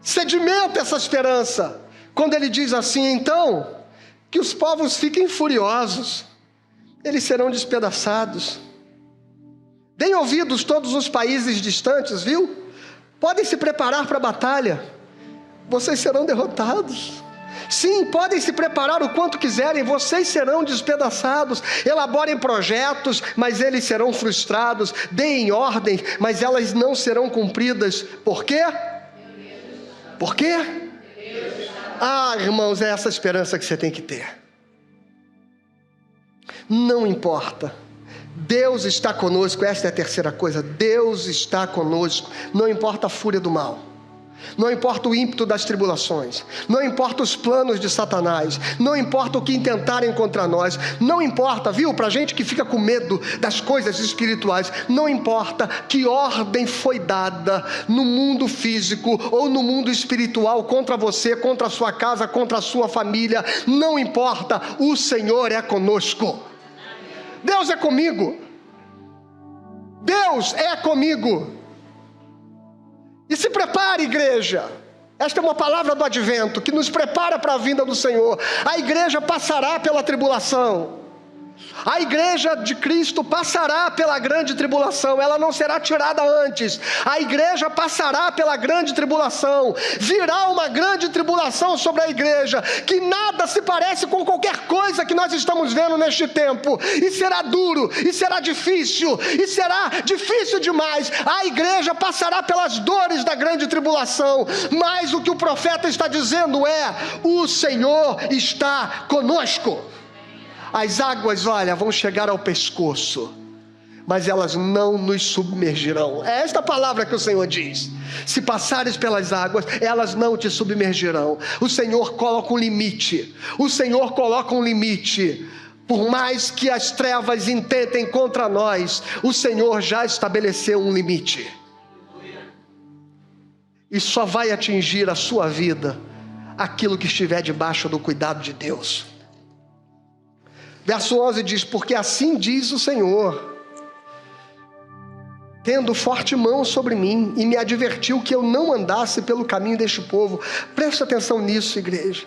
sedimenta essa esperança, quando ele diz assim, então, que os povos fiquem furiosos, eles serão despedaçados. Deem ouvidos todos os países distantes, viu? Podem se preparar para a batalha. vocês serão derrotados. Sim, podem se preparar o quanto quiserem, vocês serão despedaçados. Elaborem projetos, mas eles serão frustrados. Deem ordens, mas elas não serão cumpridas. Por quê? Por quê? Ah, irmãos, é essa esperança que você tem que ter. Não importa. Deus está conosco, esta é a terceira coisa. Deus está conosco. Não importa a fúria do mal. Não importa o ímpeto das tribulações, não importa os planos de Satanás, não importa o que intentarem contra nós, não importa, viu, para gente que fica com medo das coisas espirituais, não importa que ordem foi dada no mundo físico ou no mundo espiritual contra você, contra a sua casa, contra a sua família, não importa, o Senhor é conosco. Deus é comigo. Deus é comigo. E se prepare, igreja. Esta é uma palavra do advento que nos prepara para a vinda do Senhor. A igreja passará pela tribulação. A igreja de Cristo passará pela grande tribulação. Ela não será tirada antes. A igreja passará pela grande tribulação. Virá uma grande tribulação sobre a igreja, que nada se parece com qualquer coisa que nós estamos vendo neste tempo. E será duro, e será difícil, e será difícil demais. A igreja passará pelas dores da grande tribulação. Mas o que o profeta está dizendo é: o Senhor está conosco. As águas, olha, vão chegar ao pescoço, mas elas não nos submergirão. É esta palavra que o Senhor diz. Se passares pelas águas, elas não te submergirão. O Senhor coloca um limite. O Senhor coloca um limite. Por mais que as trevas intentem contra nós, o Senhor já estabeleceu um limite. E só vai atingir a sua vida aquilo que estiver debaixo do cuidado de Deus. Verso 11 diz: porque assim diz o Senhor, tendo forte mão sobre mim, e me advertiu que eu não andasse pelo caminho deste povo. Preste atenção nisso, igreja.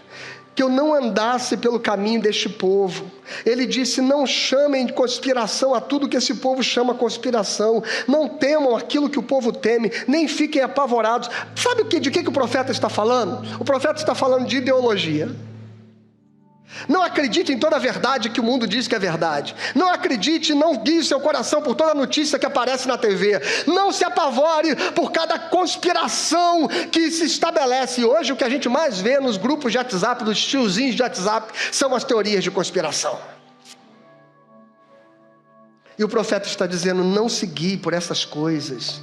Que eu não andasse pelo caminho deste povo. Ele disse: não chamem de conspiração a tudo que esse povo chama conspiração. Não temam aquilo que o povo teme, nem fiquem apavorados. Sabe de que o profeta está falando? O profeta está falando de ideologia. Não acredite em toda a verdade que o mundo diz que é verdade. Não acredite, não guie seu coração por toda notícia que aparece na TV. Não se apavore por cada conspiração que se estabelece. Hoje o que a gente mais vê nos grupos de WhatsApp, dos tiozinhos de WhatsApp, são as teorias de conspiração. E o profeta está dizendo: não se guie por essas coisas.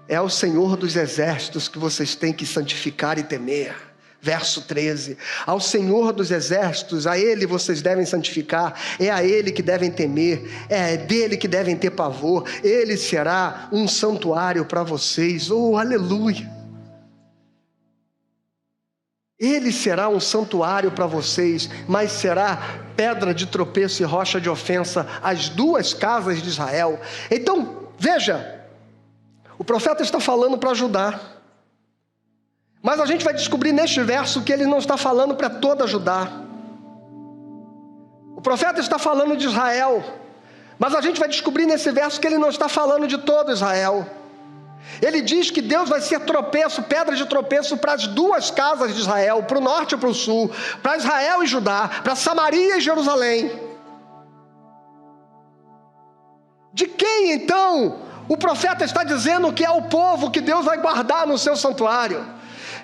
É ao Senhor dos exércitos que vocês têm que santificar e temer. Verso 13: ao Senhor dos exércitos, a Ele vocês devem santificar, é a Ele que devem temer, é dele que devem ter pavor. Ele será um santuário para vocês. Oh, aleluia! Ele será um santuário para vocês, mas será pedra de tropeço e rocha de ofensa às duas casas de Israel. Então, veja, o profeta está falando para Judá. Mas a gente vai descobrir neste verso que ele não está falando para toda Judá. O profeta está falando de Israel, mas a gente vai descobrir nesse verso que ele não está falando de todo Israel. Ele diz que Deus vai ser tropeço, pedra de tropeço para as duas casas de Israel, para o norte e para o sul, para Israel e Judá, para Samaria e Jerusalém. De quem então o profeta está dizendo que é o povo que Deus vai guardar no seu santuário?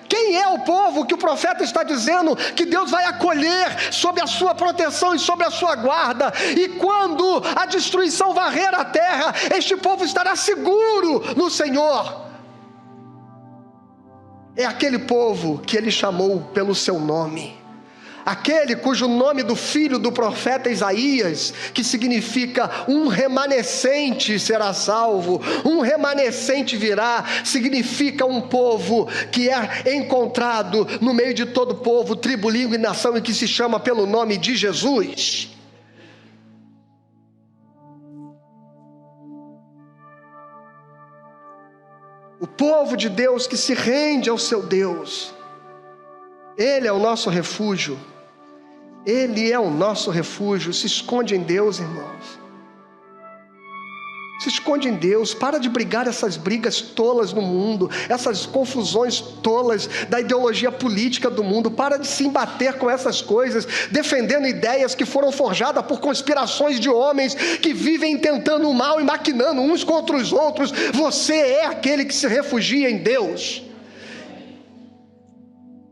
Quem é o povo que o profeta está dizendo que Deus vai acolher sob a sua proteção e sob a sua guarda? E quando a destruição varrer a terra, este povo estará seguro no Senhor. É aquele povo que ele chamou pelo seu nome. Aquele cujo nome do filho do profeta Isaías, que significa um remanescente será salvo, um remanescente virá, significa um povo que é encontrado no meio de todo povo, tribo, língua e nação, e que se chama pelo nome de Jesus. O povo de Deus que se rende ao seu Deus. Ele é o nosso refúgio. Ele é o nosso refúgio. Se esconde em Deus, irmãos. Se esconde em Deus, para de brigar essas brigas tolas no mundo, essas confusões tolas da ideologia política do mundo. Para de se embater com essas coisas, defendendo ideias que foram forjadas por conspirações de homens que vivem tentando o mal e maquinando uns contra os outros. Você é aquele que se refugia em Deus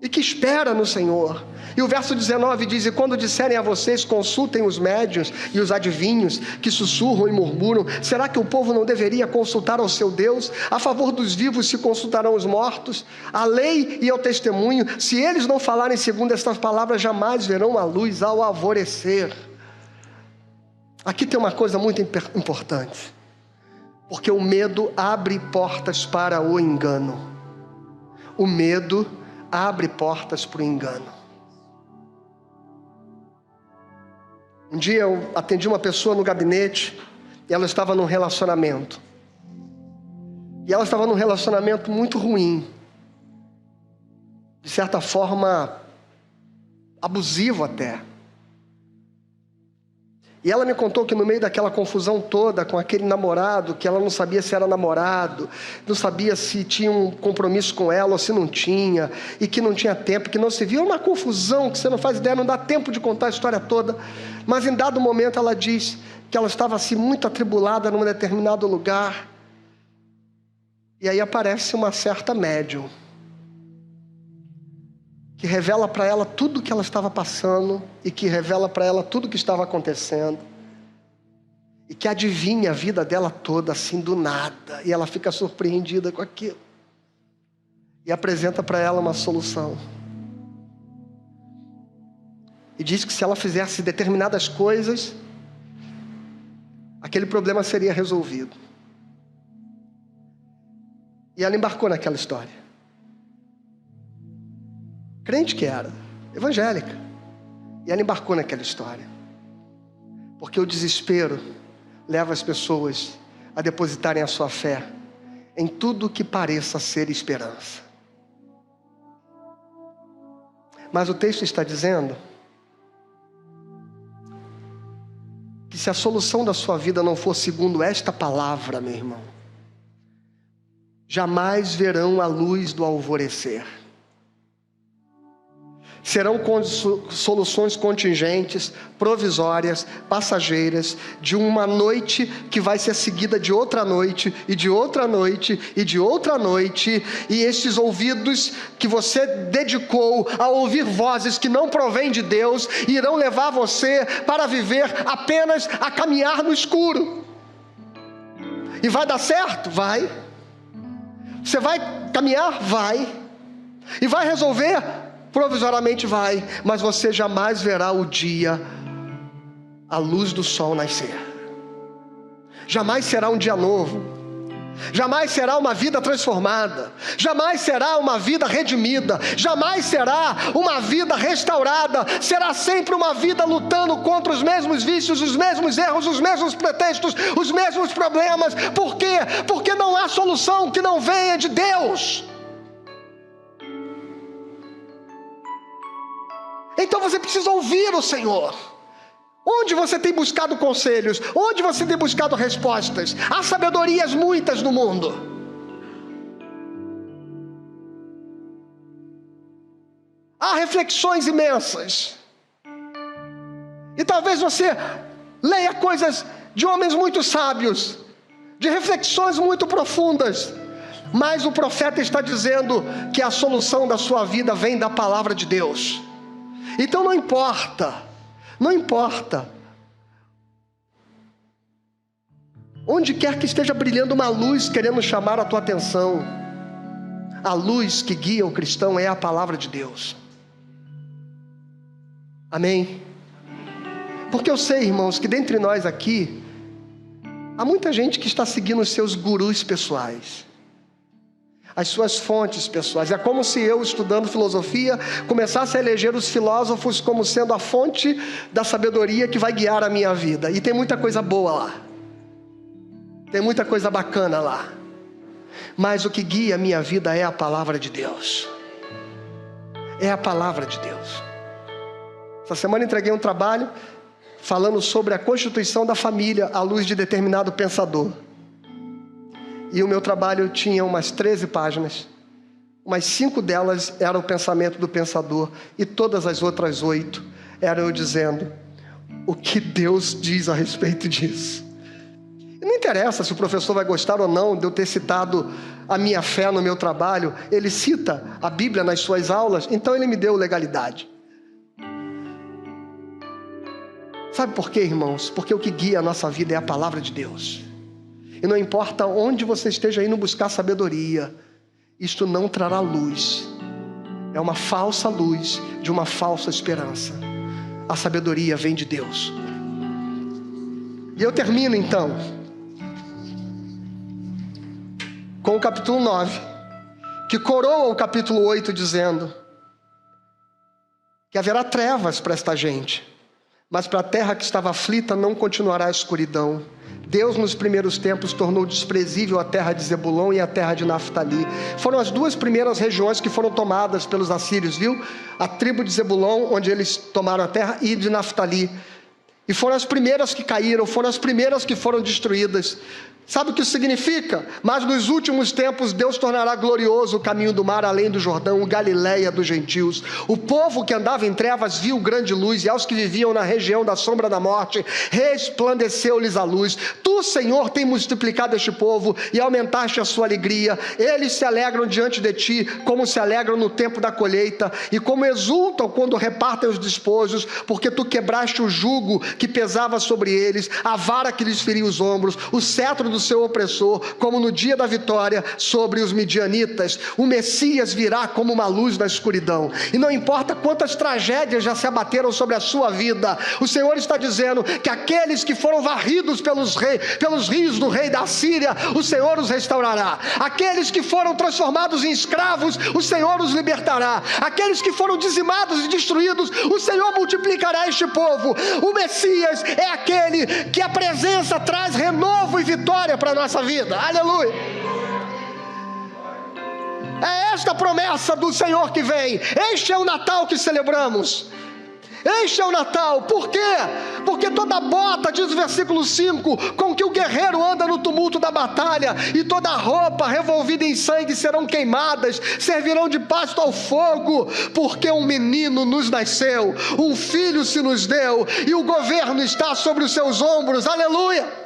e que espera no Senhor. E o verso 19 diz: e quando disserem a vocês, consultem os médiuns e os adivinhos, que sussurram e murmuram, será que o povo não deveria consultar ao seu Deus? A favor dos vivos se consultarão os mortos, a lei e ao testemunho, se eles não falarem segundo estas palavras, jamais verão a luz ao alvorecer. Aqui tem uma coisa muito importante, porque o medo abre portas para o engano. O medo abre portas para o engano. Um dia eu atendi uma pessoa no gabinete e ela estava num relacionamento. E ela estava num relacionamento muito ruim. De certa forma, abusivo até. E ela me contou que no meio daquela confusão toda com aquele namorado, que ela não sabia se era namorado, não sabia se tinha um compromisso com ela ou se não tinha, e que não tinha tempo, que não se via, uma confusão que você não faz ideia, não dá tempo de contar a história toda. Mas em dado momento ela diz que ela estava assim muito atribulada num determinado lugar, e aí aparece uma certa médium, que revela para ela tudo o que ela estava passando, e que revela para ela tudo o que estava acontecendo, e que adivinha a vida dela toda assim do nada, e ela fica surpreendida com aquilo, e apresenta para ela uma solução, e diz que se ela fizesse determinadas coisas, aquele problema seria resolvido. E ela embarcou naquela história. Crente que era, evangélica. E ela embarcou naquela história. Porque o desespero leva as pessoas a depositarem a sua fé em tudo que pareça ser esperança. Mas o texto está dizendo que se a solução da sua vida não for segundo esta palavra, meu irmão, jamais verão a luz do alvorecer. Serão soluções contingentes, provisórias, passageiras, de uma noite que vai ser seguida de outra noite, e de outra noite, e de outra noite, e estes ouvidos que você dedicou a ouvir vozes que não provêm de Deus, irão levar você para viver apenas a caminhar no escuro. E vai dar certo? Vai. Você vai caminhar? Vai. E vai resolver? Provisoriamente vai, mas você jamais verá o dia, a luz do sol nascer. Jamais será um dia novo, jamais será uma vida transformada, jamais será uma vida redimida, jamais será uma vida restaurada, será sempre uma vida lutando contra os mesmos vícios, os mesmos erros, os mesmos pretextos, os mesmos problemas. Por quê? Porque não há solução que não venha de Deus. Então você precisa ouvir o Senhor. Onde você tem buscado conselhos? Onde você tem buscado respostas? Há sabedorias muitas no mundo. Há reflexões imensas. E talvez você leia coisas de homens muito sábios, de reflexões muito profundas. Mas o profeta está dizendo que a solução da sua vida vem da palavra de Deus. Então não importa onde quer que esteja brilhando uma luz querendo chamar a tua atenção, a luz que guia o cristão é a palavra de Deus. Amém? Porque eu sei, irmãos, que dentre nós aqui há muita gente que está seguindo os seus gurus pessoais, as suas fontes pessoais. É como se eu, estudando filosofia, começasse a eleger os filósofos como sendo a fonte da sabedoria que vai guiar a minha vida. E tem muita coisa boa lá, tem muita coisa bacana lá, mas o que guia a minha vida é a palavra de Deus. É a palavra de Deus. Essa semana entreguei um trabalho falando sobre a constituição da família à luz de determinado pensador. E o meu trabalho tinha umas 13 páginas. Umas 5 delas eram o pensamento do pensador. E todas as outras 8 eram eu dizendo o que Deus diz a respeito disso. E não interessa se o professor vai gostar ou não de eu ter citado a minha fé no meu trabalho. Ele cita a Bíblia nas suas aulas, então ele me deu legalidade. Sabe por quê, irmãos? Porque o que guia a nossa vida é a palavra de Deus. E não importa onde você esteja indo buscar sabedoria, isto não trará luz. É uma falsa luz de uma falsa esperança. A sabedoria vem de Deus. E eu termino então com o capítulo 9, que coroa o capítulo 8 dizendo que haverá trevas para esta gente, mas para a terra que estava aflita não continuará a escuridão. Deus nos primeiros tempos tornou desprezível a terra de Zebulon e a terra de Naftali. Foram as 2 primeiras regiões que foram tomadas pelos assírios, viu? A tribo de Zebulon, onde eles tomaram a terra, e de Naftali. E foram as primeiras que caíram, foram as primeiras que foram destruídas. Sabe o que isso significa? Mas nos últimos tempos Deus tornará glorioso o caminho do mar além do Jordão, o Galileia dos gentios. O povo que andava em trevas viu grande luz, e aos que viviam na região da sombra da morte resplandeceu-lhes a luz. Tu, Senhor, tem multiplicado este povo e aumentaste a sua alegria. Eles se alegram diante de ti, como se alegram no tempo da colheita, e como exultam quando repartem os despojos, porque tu quebraste o jugo que pesava sobre eles, a vara que lhes feria os ombros, o cetro do seu opressor, como no dia da vitória sobre os midianitas. O Messias virá como uma luz na escuridão. E não importa quantas tragédias já se abateram sobre a sua vida, o Senhor está dizendo que aqueles que foram varridos pelos rios do rei da Síria, o Senhor os restaurará. Aqueles que foram transformados em escravos, o Senhor os libertará. Aqueles que foram dizimados e destruídos, o Senhor multiplicará este povo. O Messias é aquele que a presença traz renovo e vitória para a nossa vida. Aleluia! É esta a promessa do Senhor que vem. Este é o Natal que celebramos. Este é o Natal. Por quê? Porque toda bota, diz o versículo 5, com que o guerreiro anda no tumulto da batalha, e toda roupa revolvida em sangue serão queimadas, servirão de pasto ao fogo, porque um menino nos nasceu, um filho se nos deu, e o governo está sobre os seus ombros. Aleluia!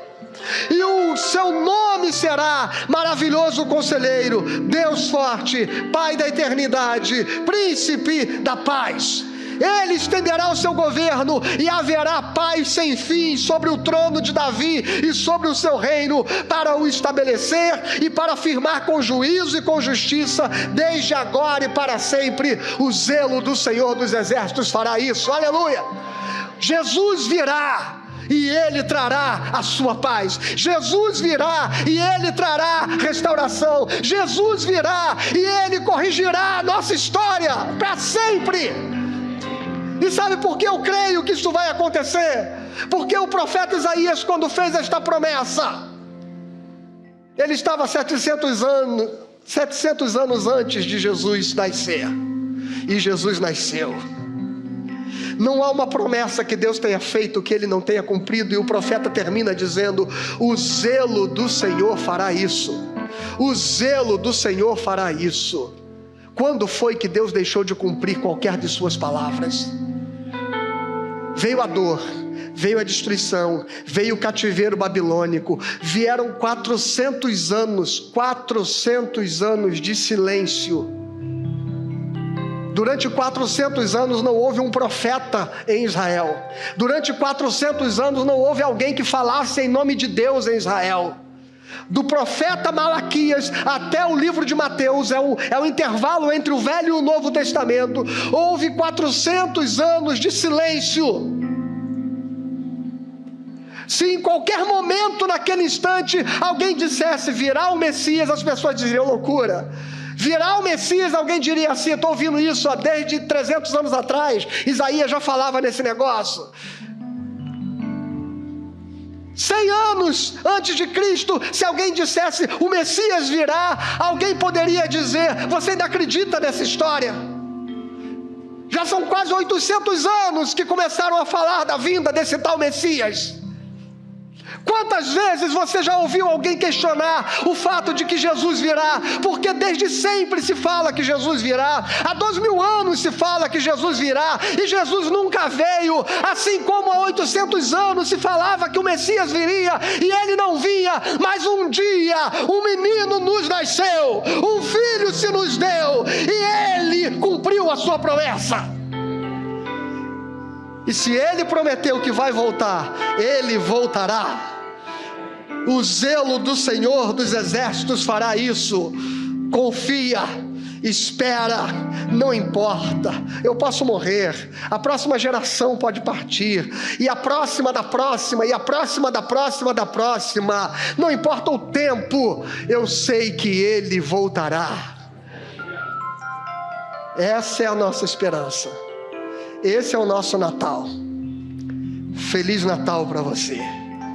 E o seu nome será Maravilhoso Conselheiro, Deus Forte, Pai da Eternidade, Príncipe da Paz. Ele estenderá o seu governo e haverá paz sem fim sobre o trono de Davi e sobre o seu reino, para o estabelecer e para firmar com juízo e com justiça, desde agora e para sempre. O zelo do Senhor dos Exércitos fará isso. Aleluia! Jesus virá e Ele trará a sua paz. Jesus virá e Ele trará restauração. Jesus virá e Ele corrigirá a nossa história para sempre. E sabe por que eu creio que isso vai acontecer? Porque o profeta Isaías, quando fez esta promessa, ele estava 700 anos antes de Jesus nascer. E Jesus nasceu. Não há uma promessa que Deus tenha feito que Ele não tenha cumprido. E o profeta termina dizendo: o zelo do Senhor fará isso. O zelo do Senhor fará isso. Quando foi que Deus deixou de cumprir qualquer de suas palavras? Veio a dor, veio a destruição, veio o cativeiro babilônico, vieram 400 anos de silêncio. Durante 400 anos não houve um profeta em Israel. Durante 400 anos não houve alguém que falasse em nome de Deus em Israel. Do profeta Malaquias até o livro de Mateus, é o intervalo entre o Velho e o Novo Testamento. Houve 400 anos de silêncio. Se em qualquer momento, naquele instante, alguém dissesse virá o Messias, as pessoas diriam loucura. Virá o Messias, alguém diria assim: estou ouvindo isso desde 300 anos atrás. Isaías já falava nesse negócio. 100 anos antes de Cristo, se alguém dissesse o Messias virá, alguém poderia dizer: você ainda acredita nessa história? Já são quase 800 anos que começaram a falar da vinda desse tal Messias. Quantas vezes você já ouviu alguém questionar o fato de que Jesus virá? Porque desde sempre se fala que Jesus virá. Há 2000 anos se fala que Jesus virá, e Jesus nunca veio. Assim como há 800 anos se falava que o Messias viria, e ele não vinha. Mas um dia um menino nos nasceu, um filho se nos deu, e ele cumpriu a sua promessa. E se ele prometeu que vai voltar, ele voltará. O zelo do Senhor dos Exércitos fará isso. Confia, espera, não importa. Eu posso morrer, a próxima geração pode partir, e a próxima da próxima, e a próxima da próxima da próxima. Não importa o tempo, eu sei que ele voltará. Essa é a nossa esperança. Esse é o nosso Natal. Feliz Natal para você.